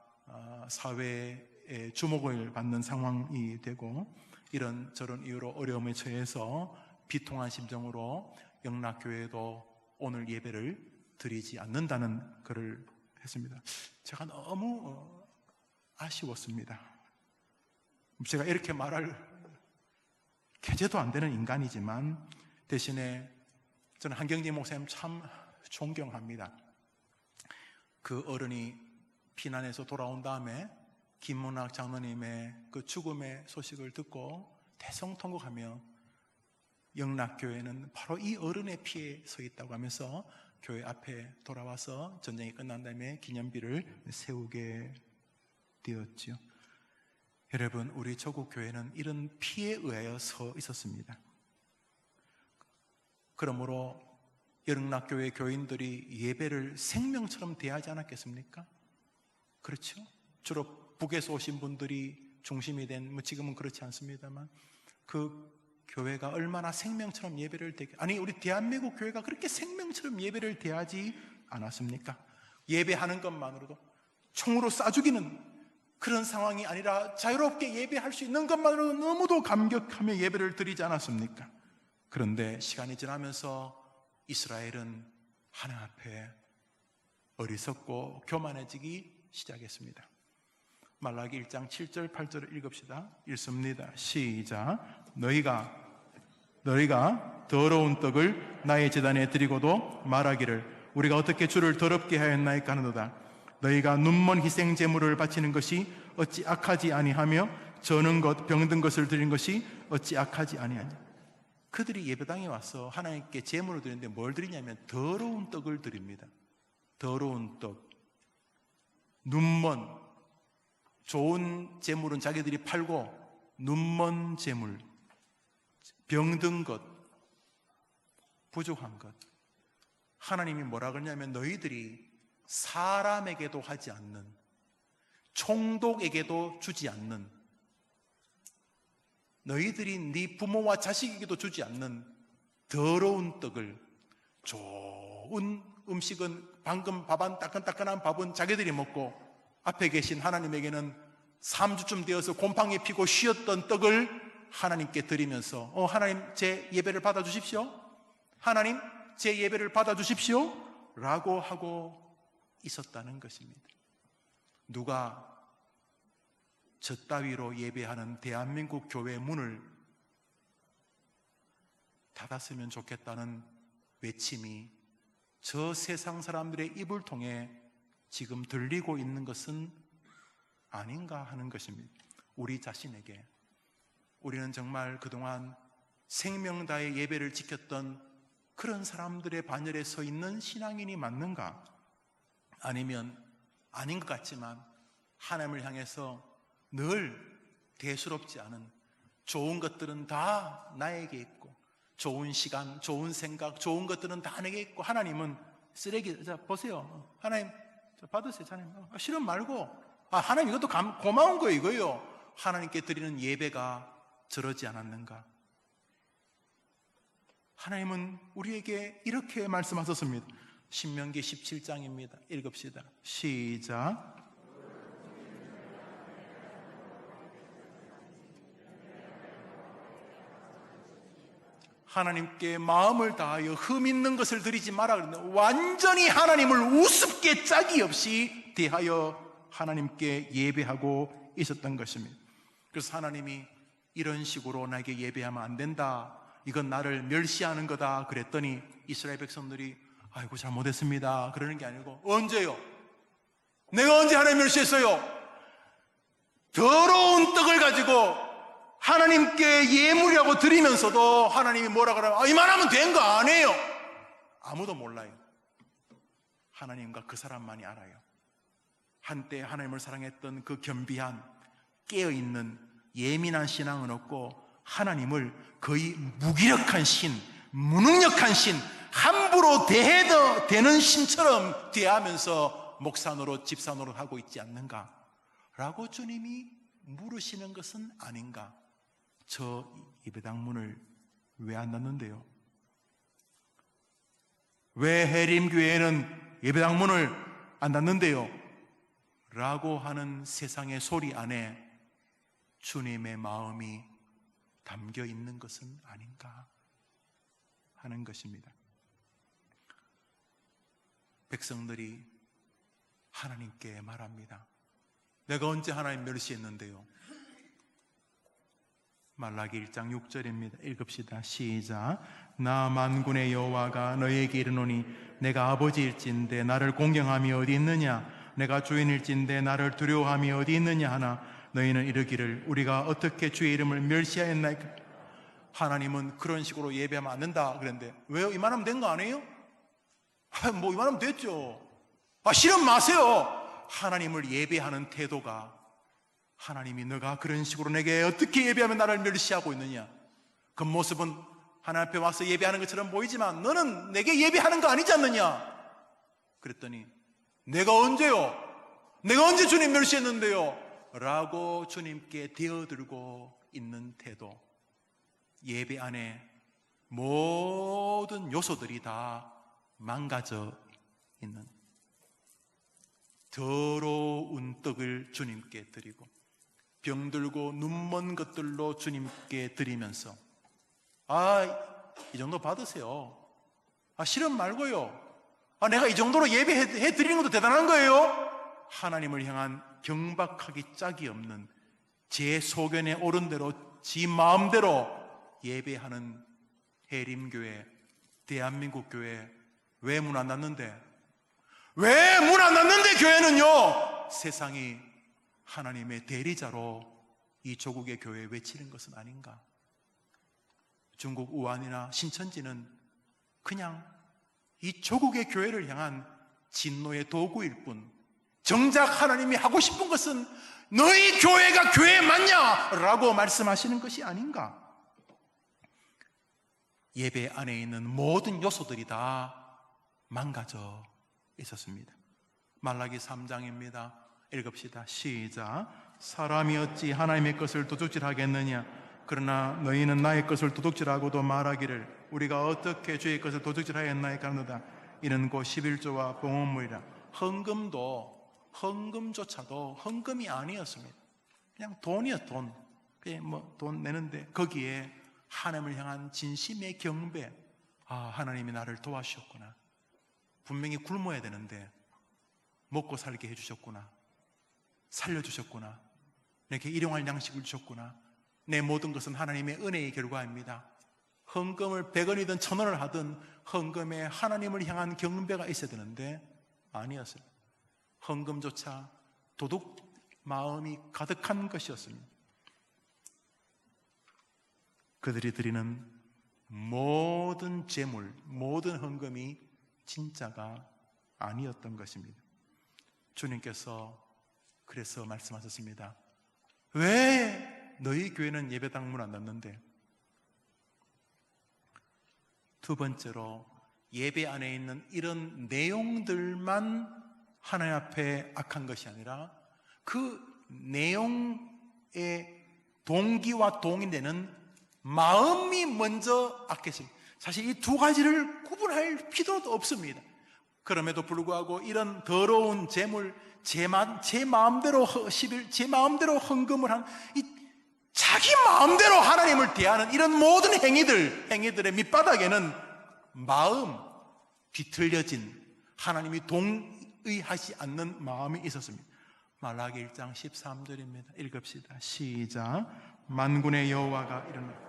Speaker 1: 사회의 주목을 받는 상황이 되고 이런 저런 이유로 어려움에 처해서 비통한 심정으로 영락교회도 오늘 예배를 드리지 않는다는 글을 했습니다. 제가 너무 아쉬웠습니다. 제가 이렇게 말할 개제도 안 되는 인간이지만 대신에 저는 한경진 목사님 참 존경합니다. 그 어른이 피난해서 돌아온 다음에 김문학 장로님의 그 죽음의 소식을 듣고 대성통곡하며 영락교회는 바로 이 어른의 피에 서 있다고 하면서 교회 앞에 돌아와서 전쟁이 끝난 다음에 기념비를 세우게 되었지요. 여러분, 우리 조국 교회는 이런 피에 의하여 서 있었습니다. 그러므로 영락교회 교인들이 예배를 생명처럼 대하지 않았겠습니까? 그렇죠? 주로 북에서 오신 분들이 중심이 된, 지금은 그렇지 않습니다만 그 교회가 얼마나 생명처럼 예배를 아니 우리 대한민국 교회가 그렇게 생명처럼 예배를 대하지 않았습니까? 예배하는 것만으로도 총으로 쏴 죽이는 그런 상황이 아니라 자유롭게 예배할 수 있는 것만으로도 너무도 감격하며 예배를 드리지 않았습니까? 그런데 시간이 지나면서 이스라엘은 하나님 앞에 어리석고 교만해지기 시작했습니다. 말라기 1장 7절 8절을 읽읍시다. 읽습니다. 시작. 너희가 더러운 떡을 나의 제단에 드리고도 말하기를 우리가 어떻게 주를 더럽게 하였나이까 하노다. 너희가 눈먼 희생 제물을 바치는 것이 어찌 악하지 아니하며 저는 것 병든 것을 드린 것이 어찌 악하지 아니하냐. 그들이 예배당에 와서 하나님께 제물을 드리는데 뭘 드리냐면 더러운 떡을 드립니다. 더러운 떡. 눈먼, 좋은 제물은 자기들이 팔고 눈먼 제물, 병든 것, 부족한 것. 하나님이 뭐라 그러냐면 너희들이 사람에게도 하지 않는, 총독에게도 주지 않는, 너희들이 네 부모와 자식에게도 주지 않는 더러운 떡을, 좋은 음식은 방금 따끈따끈한 밥은 자기들이 먹고 앞에 계신 하나님에게는 3주쯤 되어서 곰팡이 피고 쉬었던 떡을 하나님께 드리면서 하나님 제 예배를 받아주십시오, 하나님 제 예배를 받아주십시오 라고 하고 있었다는 것입니다. 누가 저 따위로 예배하는 대한민국 교회 문을 닫았으면 좋겠다는 외침이 저 세상 사람들의 입을 통해 지금 들리고 있는 것은 아닌가 하는 것입니다. 우리 자신에게 우리는 정말 그동안 생명 다해 예배를 지켰던 그런 사람들의 반열에 서 있는 신앙인이 맞는가? 아니면 아닌 것 같지만 하나님을 향해서 늘 대수롭지 않은 좋은 것들은 다 나에게 있고, 좋은 시간, 좋은 생각, 좋은 것들은 다 내게 있고, 하나님은 쓰레기. 자, 보세요. 하나님, 자, 받으세요. 하나님, 실험 말고. 하나님 이것도 고마운 거예요. 이거예요. 하나님께 드리는 예배가 저러지 않았는가? 하나님은 우리에게 이렇게 말씀하셨습니다. 신명기 17장입니다. 읽읍시다. 시작. 하나님께 마음을 다하여 흠 있는 것을 드리지 마라 그랬는데, 완전히 하나님을 우습게 짝이 없이 대하여 하나님께 예배하고 있었던 것입니다. 그래서 하나님이 이런 식으로 나에게 예배하면 안 된다, 이건 나를 멸시하는 거다 그랬더니 이스라엘 백성들이 아이고 잘못했습니다 그러는 게 아니고, 언제요? 내가 언제 하나님 멸시했어요? 더러운 떡을 가지고 하나님께 예물이라고 드리면서도 하나님이 뭐라 그러면 이만하면 된 거 아니에요. 아무도 몰라요. 하나님과 그 사람만이 알아요. 한때 하나님을 사랑했던 그 겸비한, 깨어있는 예민한 신앙은 없고, 하나님을 거의 무기력한 신, 무능력한 신, 함부로 대해도 되는 신처럼 대하면서 목사 노릇, 집사 노릇 하고 있지 않는가 라고 주님이 물으시는 것은 아닌가. 저 예배당 문을 왜 안 닫는데요? 왜 해림교회는 예배당 문을 안 닫는데요? 라고 하는 세상의 소리 안에 주님의 마음이 담겨 있는 것은 아닌가 하는 것입니다. 백성들이 하나님께 말합니다. 내가 언제 하나님 멸시했는데요? 말라기 1장 6절입니다. 읽읍시다. 시작. 나 만군의 여호와가 너에게 이르노니 내가 아버지일진데 나를 공경함이 어디 있느냐? 내가 주인일진데 나를 두려워함이 어디 있느냐 하나 너희는 이르기를 우리가 어떻게 주의 이름을 멸시하였나이까? 하나님은 그런 식으로 예배하면 안 된다 그랬는데, 왜요? 이만하면 된 거 아니에요? 뭐 이만하면 됐죠. 실험 마세요. 하나님을 예배하는 태도가, 하나님이 너가 그런 식으로 내게 어떻게 예배하면 나를 멸시하고 있느냐, 그 모습은 하나님 앞에 와서 예배하는 것처럼 보이지만 너는 내게 예배하는 거 아니지 않느냐? 그랬더니 내가 언제요? 내가 언제 주님 멸시했는데요? 라고 주님께 대어들고 있는 태도, 예배 안에 모든 요소들이 다 망가져 있는, 더러운 떡을 주님께 드리고 병들고 눈먼 것들로 주님께 드리면서 이 정도 받으세요. 실험 말고요. 내가 이 정도로 예배해 드리는 것도 대단한 거예요. 하나님을 향한 경박하기 짝이 없는, 제 소견에 옳은 대로 지 마음대로 예배하는 해림교회, 대한민국 교회 왜 문 안 닫는데? 왜 문 안 닫는데 교회는요? 세상이 하나님의 대리자로 이 조국의 교회에 외치는 것은 아닌가? 중국 우한이나 신천지는 그냥 이 조국의 교회를 향한 진노의 도구일 뿐, 정작 하나님이 하고 싶은 것은 너희 교회가 교회 맞냐? 라고 말씀하시는 것이 아닌가? 예배 안에 있는 모든 요소들이 다 망가져 있었습니다. 말라기 3장입니다. 읽읍시다. 시작. 사람이 어찌 하나님의 것을 도둑질하겠느냐? 그러나 너희는 나의 것을 도둑질하고도 말하기를 우리가 어떻게 주의 것을 도둑질하였나이까 하노다. 이는 곧 11조와 봉헌물이라. 헌금조차도 헌금이 아니었습니다. 그냥 돈이었 돈. 그냥 돈 내는데 거기에 하나님을 향한 진심의 경배. 하나님이 나를 도와주셨구나. 분명히 굶어야 되는데 먹고 살게 해주셨구나. 살려주셨구나. 내게 일용할 양식을 주셨구나. 내 모든 것은 하나님의 은혜의 결과입니다. 헌금을 100원이든 1000원을 하든 헌금에 하나님을 향한 경배가 있어야 되는데 아니었어요. 헌금조차 도둑 마음이 가득한 것이었습니다. 그들이 드리는 모든 재물, 모든 헌금이 진짜가 아니었던 것입니다. 주님께서 그래서 말씀하셨습니다. 왜 너희 교회는 예배당 문 안 닫는데? 두 번째로, 예배 안에 있는 이런 내용들만 하나님 앞에 악한 것이 아니라 그 내용의 동기와 동의되는 마음이 먼저 악했습니다. 사실 이 두 가지를 구분할 필요도 없습니다. 그럼에도 불구하고 이런 더러운 재물, 제 마음대로 헌금을 한 자기 마음대로 하나님을 대하는 이런 모든 행위들의 밑바닥에는 마음, 뒤틀려진 하나님이 동의하지 않는 마음이 있었습니다. 말라기 1장 13절입니다. 읽읍시다. 시작. 만군의 여호와가 이런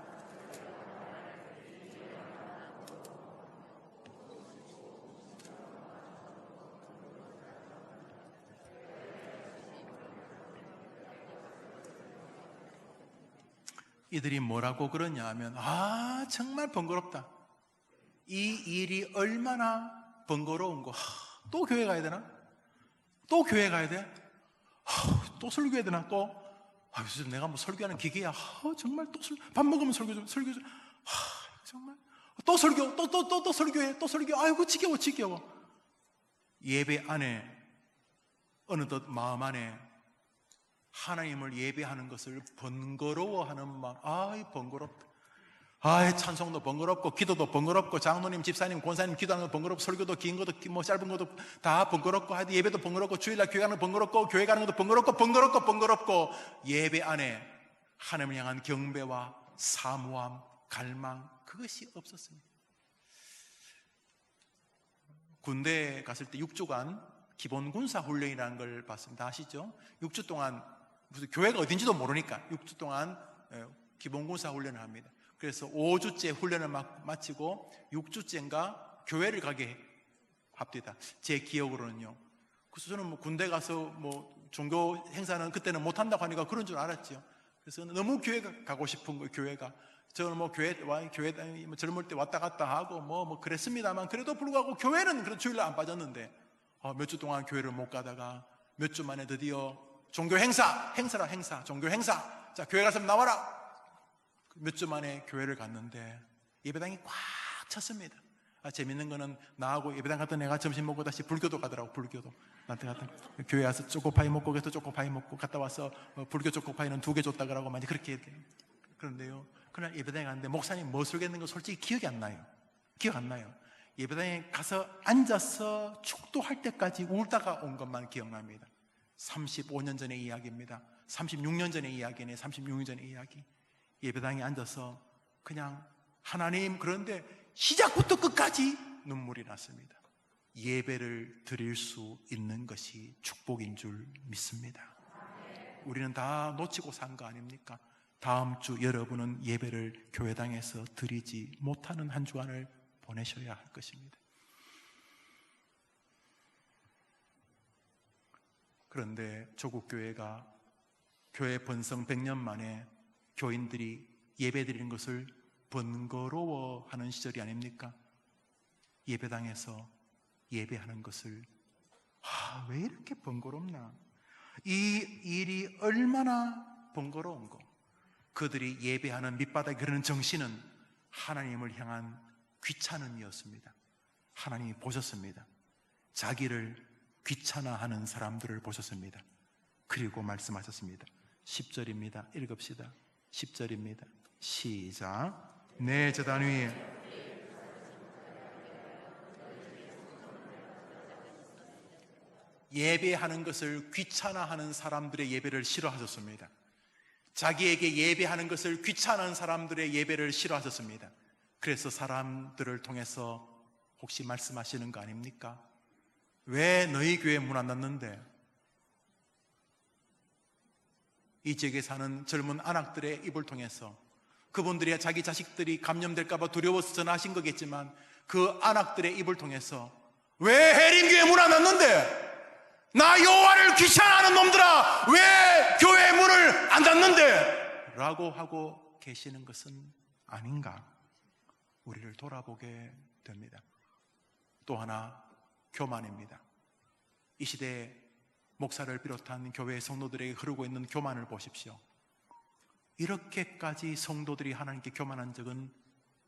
Speaker 1: 이들이 뭐라고 그러냐 하면, 정말 번거롭다. 이 일이 얼마나 번거로운 거. 또 교회 가야 되나? 또 교회 가야 돼? 또 설교해야 되나? 또? 요즘 내가 뭐 설교하는 기계야. 정말 밥 먹으면 설교 좀. 정말. 또 설교, 또 설교해. 또 설교. 아이고, 지겨워. 예배 안에, 어느덧 마음 안에 하나님을 예배하는 것을 번거로워하는 마음. 번거롭다. 찬송도 번거롭고, 기도도 번거롭고, 장로님, 집사님, 권사님 기도하는 거 번거롭고, 설교도 긴 것도 짧은 것도 다 번거롭고, 예배도 번거롭고, 주일날 교회 가는 거 번거롭고, 교회 가는 것도 번거롭고, 예배 안에 하나님을 향한 경배와 사모함, 갈망, 그것이 없었습니다. 군대에 갔을 때 6주간 기본 군사 훈련이라는 걸 봤습니다. 아시죠? 6주 동안 무슨 교회가 어딘지도 모르니까 6주 동안 기본 군사 훈련을 합니다. 그래서 5주째 훈련을 마치고 6주째인가 교회를 가게 합니다. 제 기억으로는요. 그래서 저는 군대 가서 종교 행사는 그때는 못 한다고 하니까 그런 줄 알았죠. 그래서 너무 교회가 가고 싶은 거예요. 교회가. 저는 교회 젊을 때 왔다 갔다 하고 그랬습니다만, 그래도 불구하고 교회는 그런 주일날 안 빠졌는데 몇 주 동안 교회를 못 가다가 몇 주 만에 드디어 종교 행사. 자, 교회 가서 나와라. 몇 주 만에 교회를 갔는데 예배당이 꽉 찼습니다. 재밌는 거는 나하고 예배당 갔던 애가 점심 먹고 다시 불교도 가더라고. 불교도 나한테 갔다 교회 와서 초코파이 먹고, 그래서 초코파이 먹고 갔다 와서 불교 초코파이는 2개 줬다 그러고 많이 그렇게. 그런데요, 그날 예배당에 갔는데 목사님 뭐 설교했는 거 솔직히 기억이 안 나요. 예배당에 가서 앉아서 축도할 때까지 울다가 온 것만 기억납니다. 35년 전의 이야기입니다. 36년 전의 이야기네. 36년 전의 이야기. 예배당에 앉아서 그냥 하나님, 그런데 시작부터 끝까지 눈물이 났습니다. 예배를 드릴 수 있는 것이 축복인 줄 믿습니다. 우리는 다 놓치고 산 거 아닙니까? 다음 주 여러분은 예배를 교회당에서 드리지 못하는 한 주간을 보내셔야 할 것입니다. 그런데 조국 교회가 교회 번성 100년 만에 교인들이 예배 드리는 것을 번거로워하는 시절이 아닙니까? 예배당에서 예배하는 것을 왜 이렇게 번거롭나? 이 일이 얼마나 번거로운 거. 그들이 예배하는 밑바닥에 그러는 정신은 하나님을 향한 귀찮음이었습니다. 하나님이 보셨습니다. 자기를 귀찮아하는 사람들을 보셨습니다. 그리고 말씀하셨습니다. 10절입니다. 읽읍시다. 10절입니다. 시작. 내 제단 위에 예배하는 것을 귀찮아하는 사람들의 예배를 싫어하셨습니다. 자기에게 예배하는 것을 귀찮아하는 사람들의 예배를 싫어하셨습니다. 그래서 사람들을 통해서 혹시 말씀하시는 거 아닙니까? 왜 너희 교회 문 안 닫는데? 이 지역에 사는 젊은 안악들의 입을 통해서, 그분들이 자기 자식들이 감염될까 봐 두려워서 전하신 거겠지만, 그 안악들의 입을 통해서 왜 해림교회 문 안 닫는데? 나 여호와를 귀찮아하는 놈들아, 왜 교회 문을 안 닫는데? 라고 하고 계시는 것은 아닌가? 우리를 돌아보게 됩니다. 또 하나, 교만입니다. 이 시대에 목사를 비롯한 교회 성도들에게 흐르고 있는 교만을 보십시오. 이렇게까지 성도들이 하나님께 교만한 적은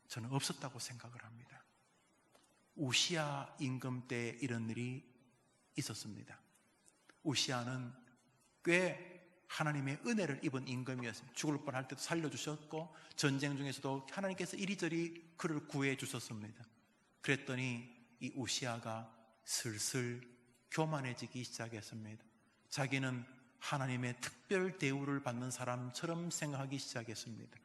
Speaker 1: 저는 없었다고 생각을 합니다. 우시야 임금 때 이런 일이 있었습니다. 우시야는 꽤 하나님의 은혜를 입은 임금이었습니다. 죽을 뻔할 때도 살려주셨고 전쟁 중에서도 하나님께서 이리저리 그를 구해 주셨습니다. 그랬더니 이 우시야가 슬슬 교만해지기 시작했습니다. 자기는 하나님의 특별 대우를 받는 사람처럼 생각하기 시작했습니다.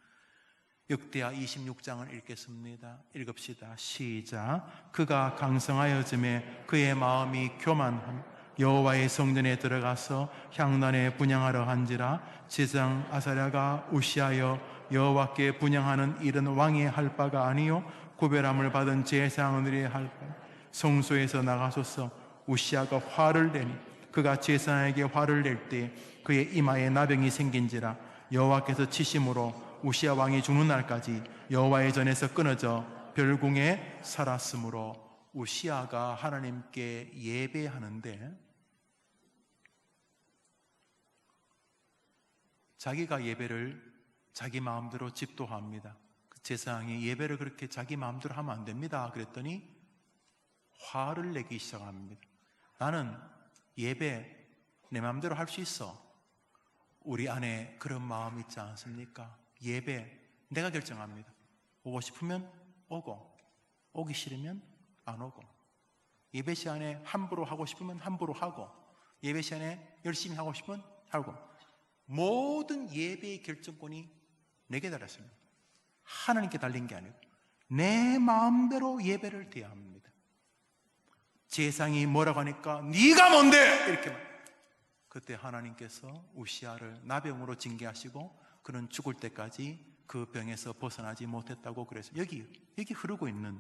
Speaker 1: 역대하 26장을 읽겠습니다. 읽읍시다. 시작. 그가 강성하여짐에 그의 마음이 교만함 여호와의 성전에 들어가서 향단에 분향하러 한지라. 제사장 아사랴가 우시하여 여호와께 분향하는 일은 왕이 할 바가 아니요 구별함을 받은 제사장들이 할 바. 성소에서 나가소서. 우시야가 화를 내니 그가 제사장에게 화를 낼 때 그의 이마에 나병이 생긴지라. 여호와께서 치심으로 우시야 왕이 죽는 날까지 여호와의 전에서 끊어져 별궁에 살았으므로. 우시야가 하나님께 예배하는데 자기가 예배를 자기 마음대로 집도합니다. 제사장이 예배를 그렇게 자기 마음대로 하면 안 됩니다. 그랬더니 화를 내기 시작합니다. 나는 예배 내 마음대로 할 수 있어. 우리 안에 그런 마음 있지 않습니까? 예배 내가 결정합니다. 오고 싶으면 오고, 오기 싫으면 안 오고, 예배 시간에 함부로 하고 싶으면 함부로 하고, 예배 시간에 열심히 하고 싶으면 하고, 모든 예배의 결정권이 내게 달렸습니다. 하나님께 달린 게 아니고 내 마음대로 예배를 대합니다. 제사장이 뭐라고 하니까 네가 뭔데? 이렇게 말. 그때 하나님께서 우시야를 나병으로 징계하시고 그는 죽을 때까지 그 병에서 벗어나지 못했다고 그랬어요. 여기 흐르고 있는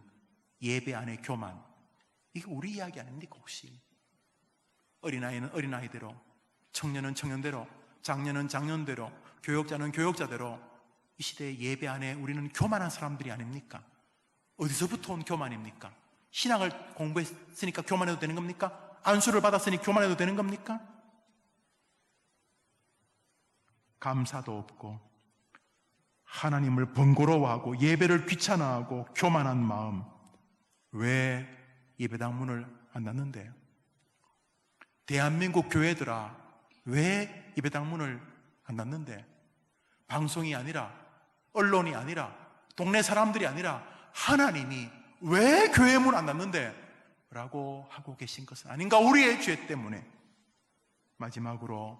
Speaker 1: 예배 안의 교만, 이게 우리 이야기 아닙니까? 혹시 어린아이는 어린아이대로, 청년은 청년대로, 장년은 장년대로, 교역자는 교역자대로 이 시대의 예배 안에 우리는 교만한 사람들이 아닙니까? 어디서부터 온 교만입니까? 신학을 공부했으니까 교만해도 되는 겁니까? 안수를 받았으니 교만해도 되는 겁니까? 감사도 없고 하나님을 번거로워하고 예배를 귀찮아하고 교만한 마음, 왜 예배당 문을 안 닫는데요? 대한민국 교회들아, 왜 예배당 문을 안 닫는데? 방송이 아니라, 언론이 아니라, 동네 사람들이 아니라 하나님이 왜 교회 문 안 닫는데? 라고 하고 계신 것은 아닌가? 우리의 죄 때문에. 마지막으로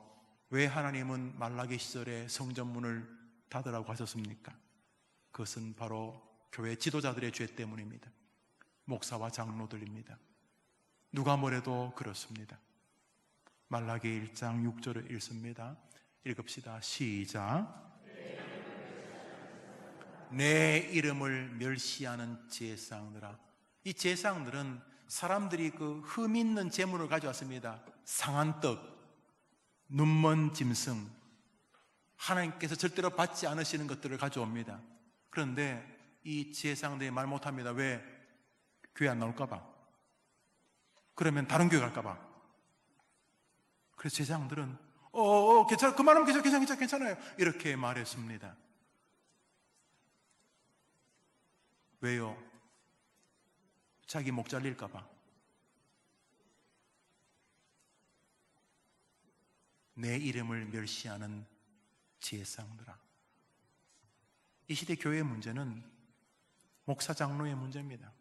Speaker 1: 왜 하나님은 말라기 시절에 성전 문을 닫으라고 하셨습니까? 그것은 바로 교회 지도자들의 죄 때문입니다. 목사와 장로들입니다. 누가 뭐래도 그렇습니다. 말라기 1장 6절을 읽습니다. 읽읍시다. 시작. 내 이름을 멸시하는 제사장들아. 이 제사장들은 사람들이 그 흠 있는 재물을 가져왔습니다. 상한 떡, 눈먼 짐승, 하나님께서 절대로 받지 않으시는 것들을 가져옵니다. 그런데 이 제사장들이 말 못합니다. 왜? 교회 안 나올까봐. 그러면 다른 교회 갈까봐. 그래서 제사장들은 괜찮아, 그만하면 괜찮아요 이렇게 말했습니다. 왜요? 자기 목 잘릴까봐. 내 이름을 멸시하는 제사장들아. 이 시대 교회의 문제는 목사 장로의 문제입니다.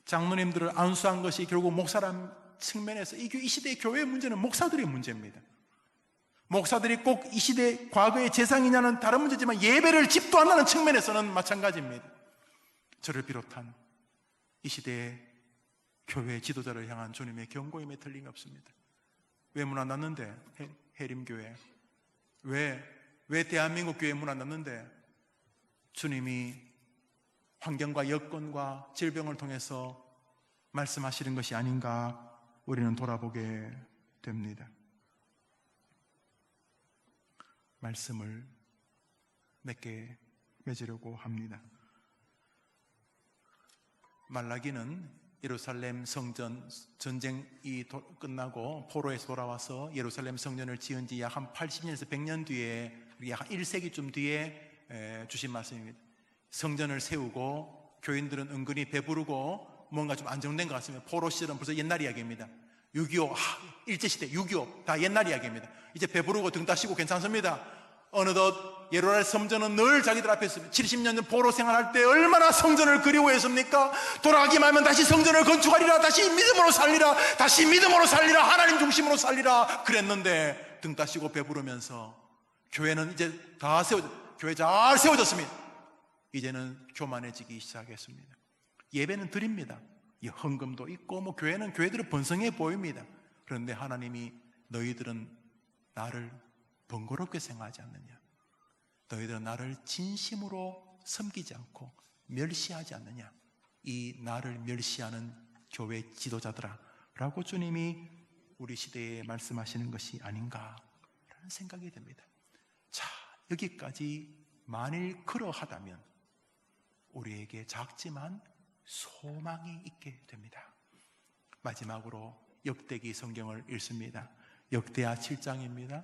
Speaker 1: 장로님들을 안수한 것이 결국 목사람 측면에서 이 시대의 교회의 문제는 목사들의 문제입니다. 목사들이 꼭 이 시대 과거의 제사장이냐는 다른 문제지만 예배를 집도한다는 측면에서는 마찬가지입니다. 저를 비롯한 이 시대의 교회 지도자를 향한 주님의 경고임에 틀림이 없습니다. 왜 문 안 닫는데? 해림교회. 왜 대한민국 교회 문 안 닫는데? 주님이 환경과 여건과 질병을 통해서 말씀하시는 것이 아닌가 우리는 돌아보게 됩니다. 말씀을 몇 개 맺으려고 합니다. 말라기는 예루살렘 성전 전쟁이 끝나고 포로에서 돌아와서 예루살렘 성전을 지은 지 약 한 80년에서 100년 뒤에, 약 1세기쯤 뒤에 주신 말씀입니다. 성전을 세우고 교인들은 은근히 배부르고 뭔가 좀 안정된 것 같습니다. 포로 시절은 벌써 옛날 이야기입니다. 6.25 일제시대 6.25 다 옛날 이야기입니다. 이제 배부르고 등 따시고 괜찮습니다. 어느덧 예루살렘 성전은 늘 자기들 앞에 있습니다. 70년 전 포로 생활할 때 얼마나 성전을 그리워했습니까? 돌아가기만 하면 다시 성전을 건축하리라, 다시 믿음으로 살리라, 다시 믿음으로 살리라, 하나님 중심으로 살리라 그랬는데 등 따시고 배부르면서 교회는 이제 다 교회 잘 세워졌습니다. 이제는 교만해지기 시작했습니다. 예배는 드립니다. 헌금도 있고 뭐 교회들은 번성해 보입니다. 그런데 하나님이 너희들은 나를 번거롭게 생각하지 않느냐, 너희들은 나를 진심으로 섬기지 않고 멸시하지 않느냐, 이 나를 멸시하는 교회 지도자들아 라고 주님이 우리 시대에 말씀하시는 것이 아닌가라는 생각이 듭니다. 자, 여기까지 만일 그러하다면 우리에게 작지만 소망이 있게 됩니다. 마지막으로 역대기 성경을 읽습니다. 역대하 7장입니다.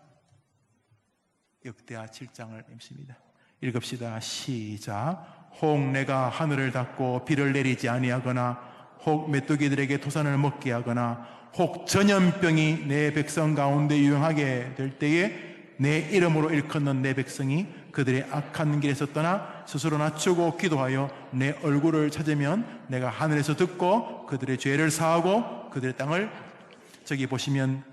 Speaker 1: 역대하 7장을 읽습니다. 읽읍시다. 시작. 혹 내가 하늘을 닫고 비를 내리지 아니하거나 혹 메뚜기들에게 토산을 먹게 하거나 혹 전염병이 내 백성 가운데 유행하게 될 때에 내 이름으로 일컫는 내 백성이 그들의 악한 길에서 떠나 스스로 낮추고 기도하여 내 얼굴을 찾으면 내가 하늘에서 듣고 그들의 죄를 사하고 그들의 땅을, 저기 보시면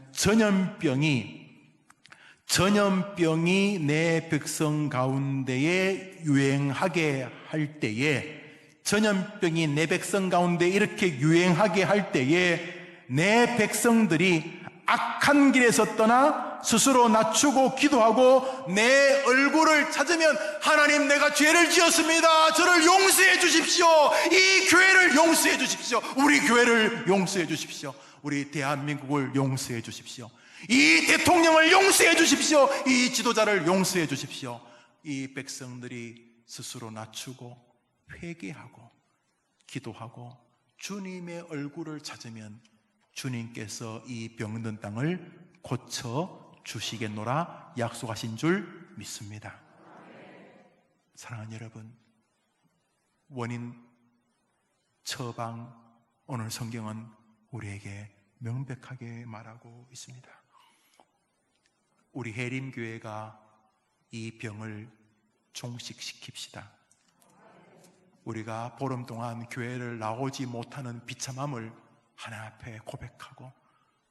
Speaker 1: 전염병이 내 백성 가운데에 유행하게 할 때에, 전염병이 내 백성 가운데 이렇게 유행하게 할 때에 내 백성들이 악한 길에서 떠나 스스로 낮추고 기도하고 내 얼굴을 찾으면, 하나님 내가 죄를 지었습니다, 저를 용서해 주십시오, 이 교회를 용서해 주십시오, 우리 교회를 용서해 주십시오, 우리 대한민국을 용서해 주십시오, 이 대통령을 용서해 주십시오, 이 지도자를 용서해 주십시오. 이 백성들이 스스로 낮추고 회개하고 기도하고 주님의 얼굴을 찾으면 주님께서 이 병든 땅을 고쳐 주시겠노라 약속하신 줄 믿습니다. 사랑하는 여러분, 원인 처방 오늘 성경은 우리에게 명백하게 말하고 있습니다. 우리 해림교회가 이 병을 종식시킵시다. 우리가 보름 동안 교회를 나오지 못하는 비참함을 하나님 앞에 고백하고,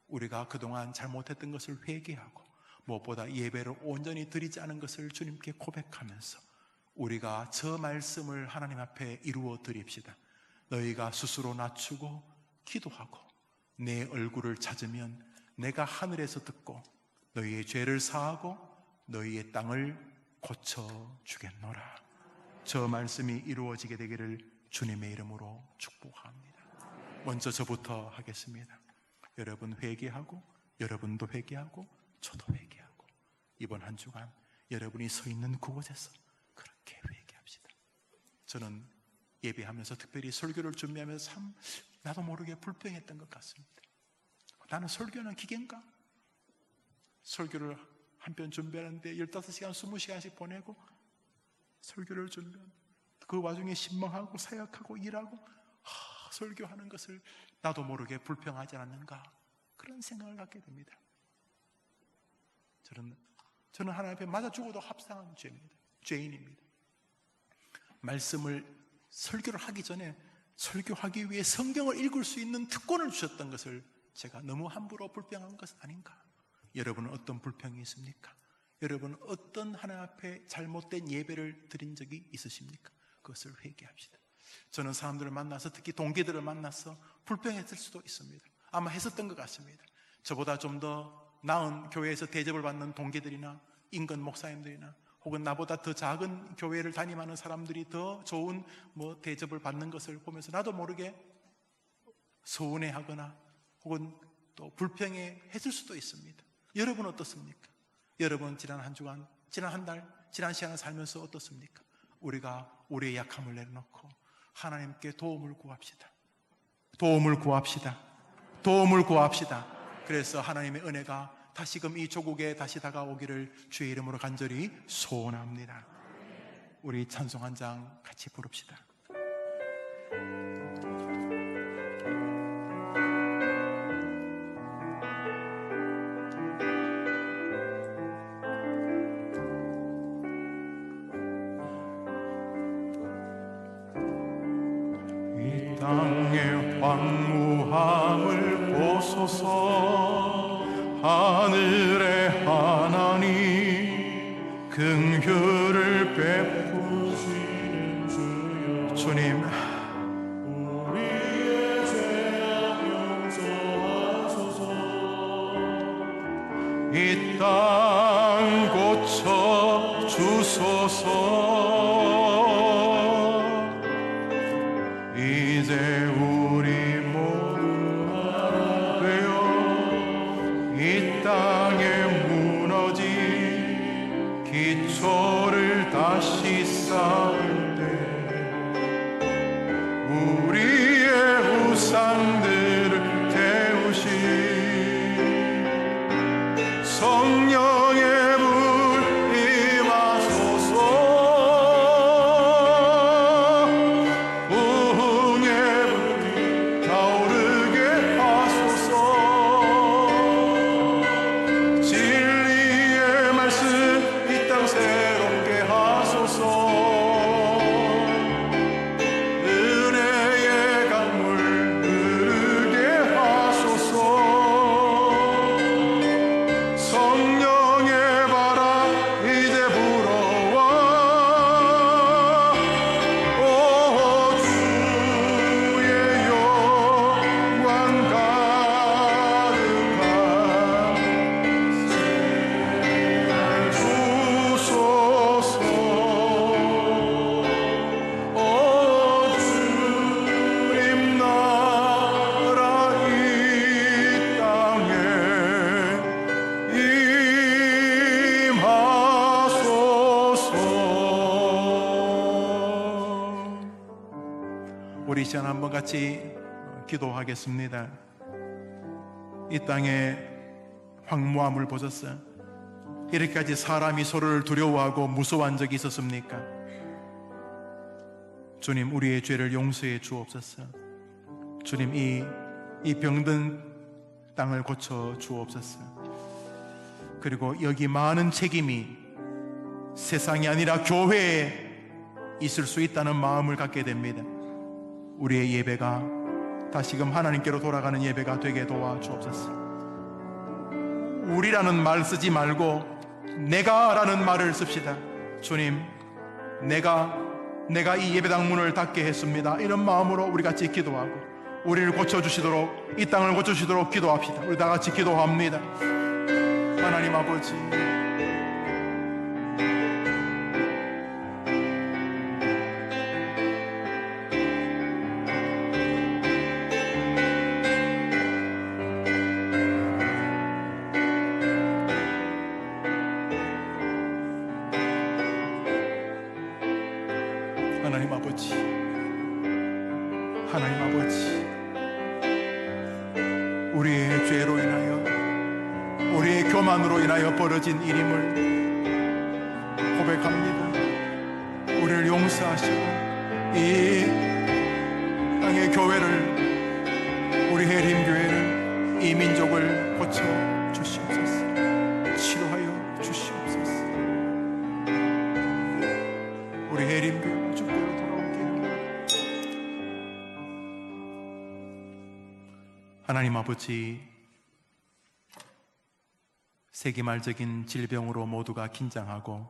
Speaker 1: 우리가 그동안 잘못했던 것을 회개하고, 무엇보다 예배를 온전히 드리지 않은 것을 주님께 고백하면서 우리가 저 말씀을 하나님 앞에 이루어 드립시다. 너희가 스스로 낮추고 기도하고 내 얼굴을 찾으면 내가 하늘에서 듣고 너희의 죄를 사하고 너희의 땅을 고쳐주겠노라. 저 말씀이 이루어지게 되기를 주님의 이름으로 축복합니다. 먼저 저부터 하겠습니다. 여러분 회개하고, 여러분도 회개하고, 저도 회개하고, 이번 한 주간 여러분이 서 있는 그곳에서 그렇게 회개합시다. 저는 예배하면서, 특별히 설교를 준비하면서 참 나도 모르게 불평했던 것 같습니다. 나는 설교는 기계인가? 설교를 한 편 준비하는데 15시간, 20시간씩 보내고 설교를 준비하는 그 와중에 신방하고 사역하고 일하고 설교하는 것을 나도 모르게 불평하지 않았는가, 그런 생각을 갖게 됩니다. 저는 하나님 앞에 맞아 죽어도 합당한 죄인입니다. 말씀을 설교를 하기 전에 설교하기 위해 성경을 읽을 수 있는 특권을 주셨던 것을 제가 너무 함부로 불평한 것은 아닌가. 여러분은 어떤 불평이 있습니까? 여러분은 어떤 하나님 앞에 잘못된 예배를 드린 적이 있으십니까? 그것을 회개합시다. 저는 사람들을 만나서, 특히 동기들을 만나서 불평했을 수도 있습니다. 아마 했었던 것 같습니다. 저보다 좀 더 나은 교회에서 대접을 받는 동기들이나 인근 목사님들이나 혹은 나보다 더 작은 교회를 담임하는 사람들이 더 좋은 대접을 받는 것을 보면서 나도 모르게 서운해하거나 혹은 또 불평했을 수도 있습니다. 여러분 어떻습니까? 여러분 지난 한 주간, 지난 한 달, 지난 시간을 살면서 어떻습니까? 우리가 우리의 약함을 내려놓고 하나님께 도움을 구합시다. 도움을 구합시다. 도움을 구합시다. 그래서 하나님의 은혜가 다시금 이 조국에 다시 다가오기를 주의 이름으로 간절히 소원합니다. 우리 찬송 한 장 같이 부릅시다. 이 땅의 황무함을 보소서. 하늘의 하나님 긍휼을 베푸시는 주여. 주님, 우리의 죄악 용서하소서. 이 땅 고쳐 주소서. 이제 우리 모두 하나 되어 이 땅에 무너진 기초를 다시 쌓을 때 우리의 우상들을 태우신 성령의 물 임하소서. 우리 시간 한번 같이 기도하겠습니다. 이 땅에 황무함을 보셨어요? 이렇게까지 사람이 서로를 두려워하고 무서워한 적이 있었습니까? 주님, 우리의 죄를 용서해 주옵소서. 주님, 이 병든 땅을 고쳐 주옵소서. 그리고 여기 많은 책임이 세상이 아니라 교회에 있을 수 있다는 마음을 갖게 됩니다. 우리의 예배가 다시금 하나님께로 돌아가는 예배가 되게 도와주옵소서. 우리라는 말 쓰지 말고 내가라는 말을 씁시다. 주님, 내가 이 예배당 문을 닫게 했습니다. 이런 마음으로 우리 같이 기도하고 우리를 고쳐주시도록, 이 땅을 고쳐주시도록 기도합시다. 우리 다 같이 기도합니다. 하나님 아버지, 하나님 아버지, 우리의 죄로 인하여, 우리의 교만으로 인하여 벌어진 일임을 고백합니다. 우리를 용서하시고 이 땅의 교회를, 우리 해림교회를, 이 민족을 고쳐 주시옵소서. 치료하여 주시옵소서. 우리 해림교회가 주께로 돌아오게 하나님 아버지, 세기말적인 질병으로 모두가 긴장하고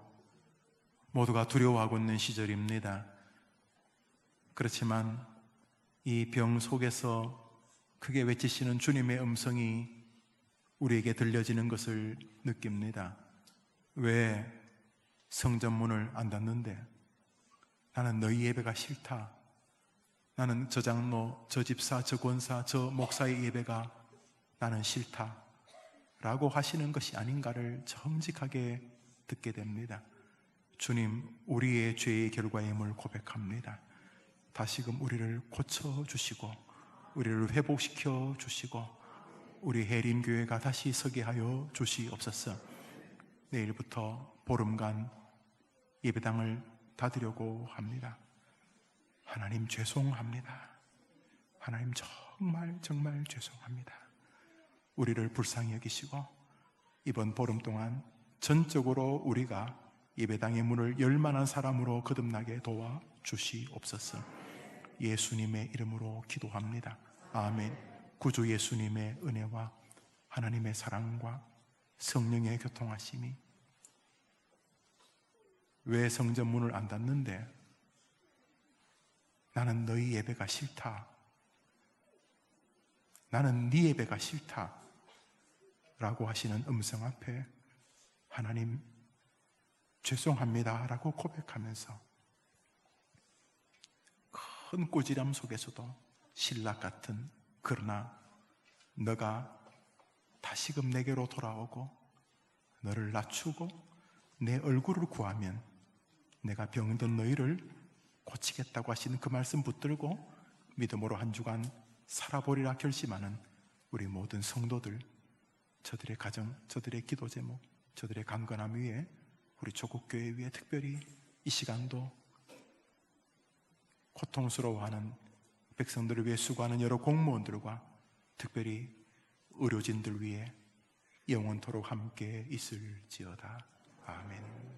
Speaker 1: 모두가 두려워하고 있는 시절입니다. 그렇지만 이 병 속에서 크게 외치시는 주님의 음성이 우리에게 들려지는 것을 느낍니다. 왜 성전 문을 안 닫는데? 나는 너희 예배가 싫다. 나는 저 장로, 저 집사, 저 권사, 저 목사의 예배가 나는 싫다 라고 하시는 것이 아닌가를 정직하게 듣게 됩니다. 주님, 우리의 죄의 결과임을 고백합니다. 다시금 우리를 고쳐주시고 우리를 회복시켜 주시고 우리 해림교회가 다시 서게 하여 주시옵소서. 내일부터 보름간 예배당을 닫으려고 합니다. 하나님 죄송합니다. 하나님 정말 죄송합니다. 우리를 불쌍히 여기시고 이번 보름 동안 전적으로 우리가 예배당의 문을 열만한 사람으로 거듭나게 도와주시옵소서. 예수님의 이름으로 기도합니다. 아멘. 구주 예수님의 은혜와 하나님의 사랑과 성령의 교통하심이, 왜 성전 문을 안 닫는데 나는 너희 예배가 싫다, 나는 네 예배가 싫다 라고 하시는 음성 앞에 하나님 죄송합니다 라고 고백하면서 큰 꾸지람 속에서도 신락 같은, 그러나 너가 다시금 내게로 돌아오고 너를 낮추고 내 얼굴을 구하면 내가 병든 너희를 고치겠다고 하시는 그 말씀 붙들고 믿음으로 한 주간 살아보리라 결심하는 우리 모든 성도들, 저들의 가정, 저들의 기도 제목, 저들의 강건함 위에, 우리 조국교회 위에 특별히 이 시간도 고통스러워하는 백성들을 위해 수고하는 여러 공무원들과 특별히 의료진들 위해 영원토록 함께 있을지어다. 아멘.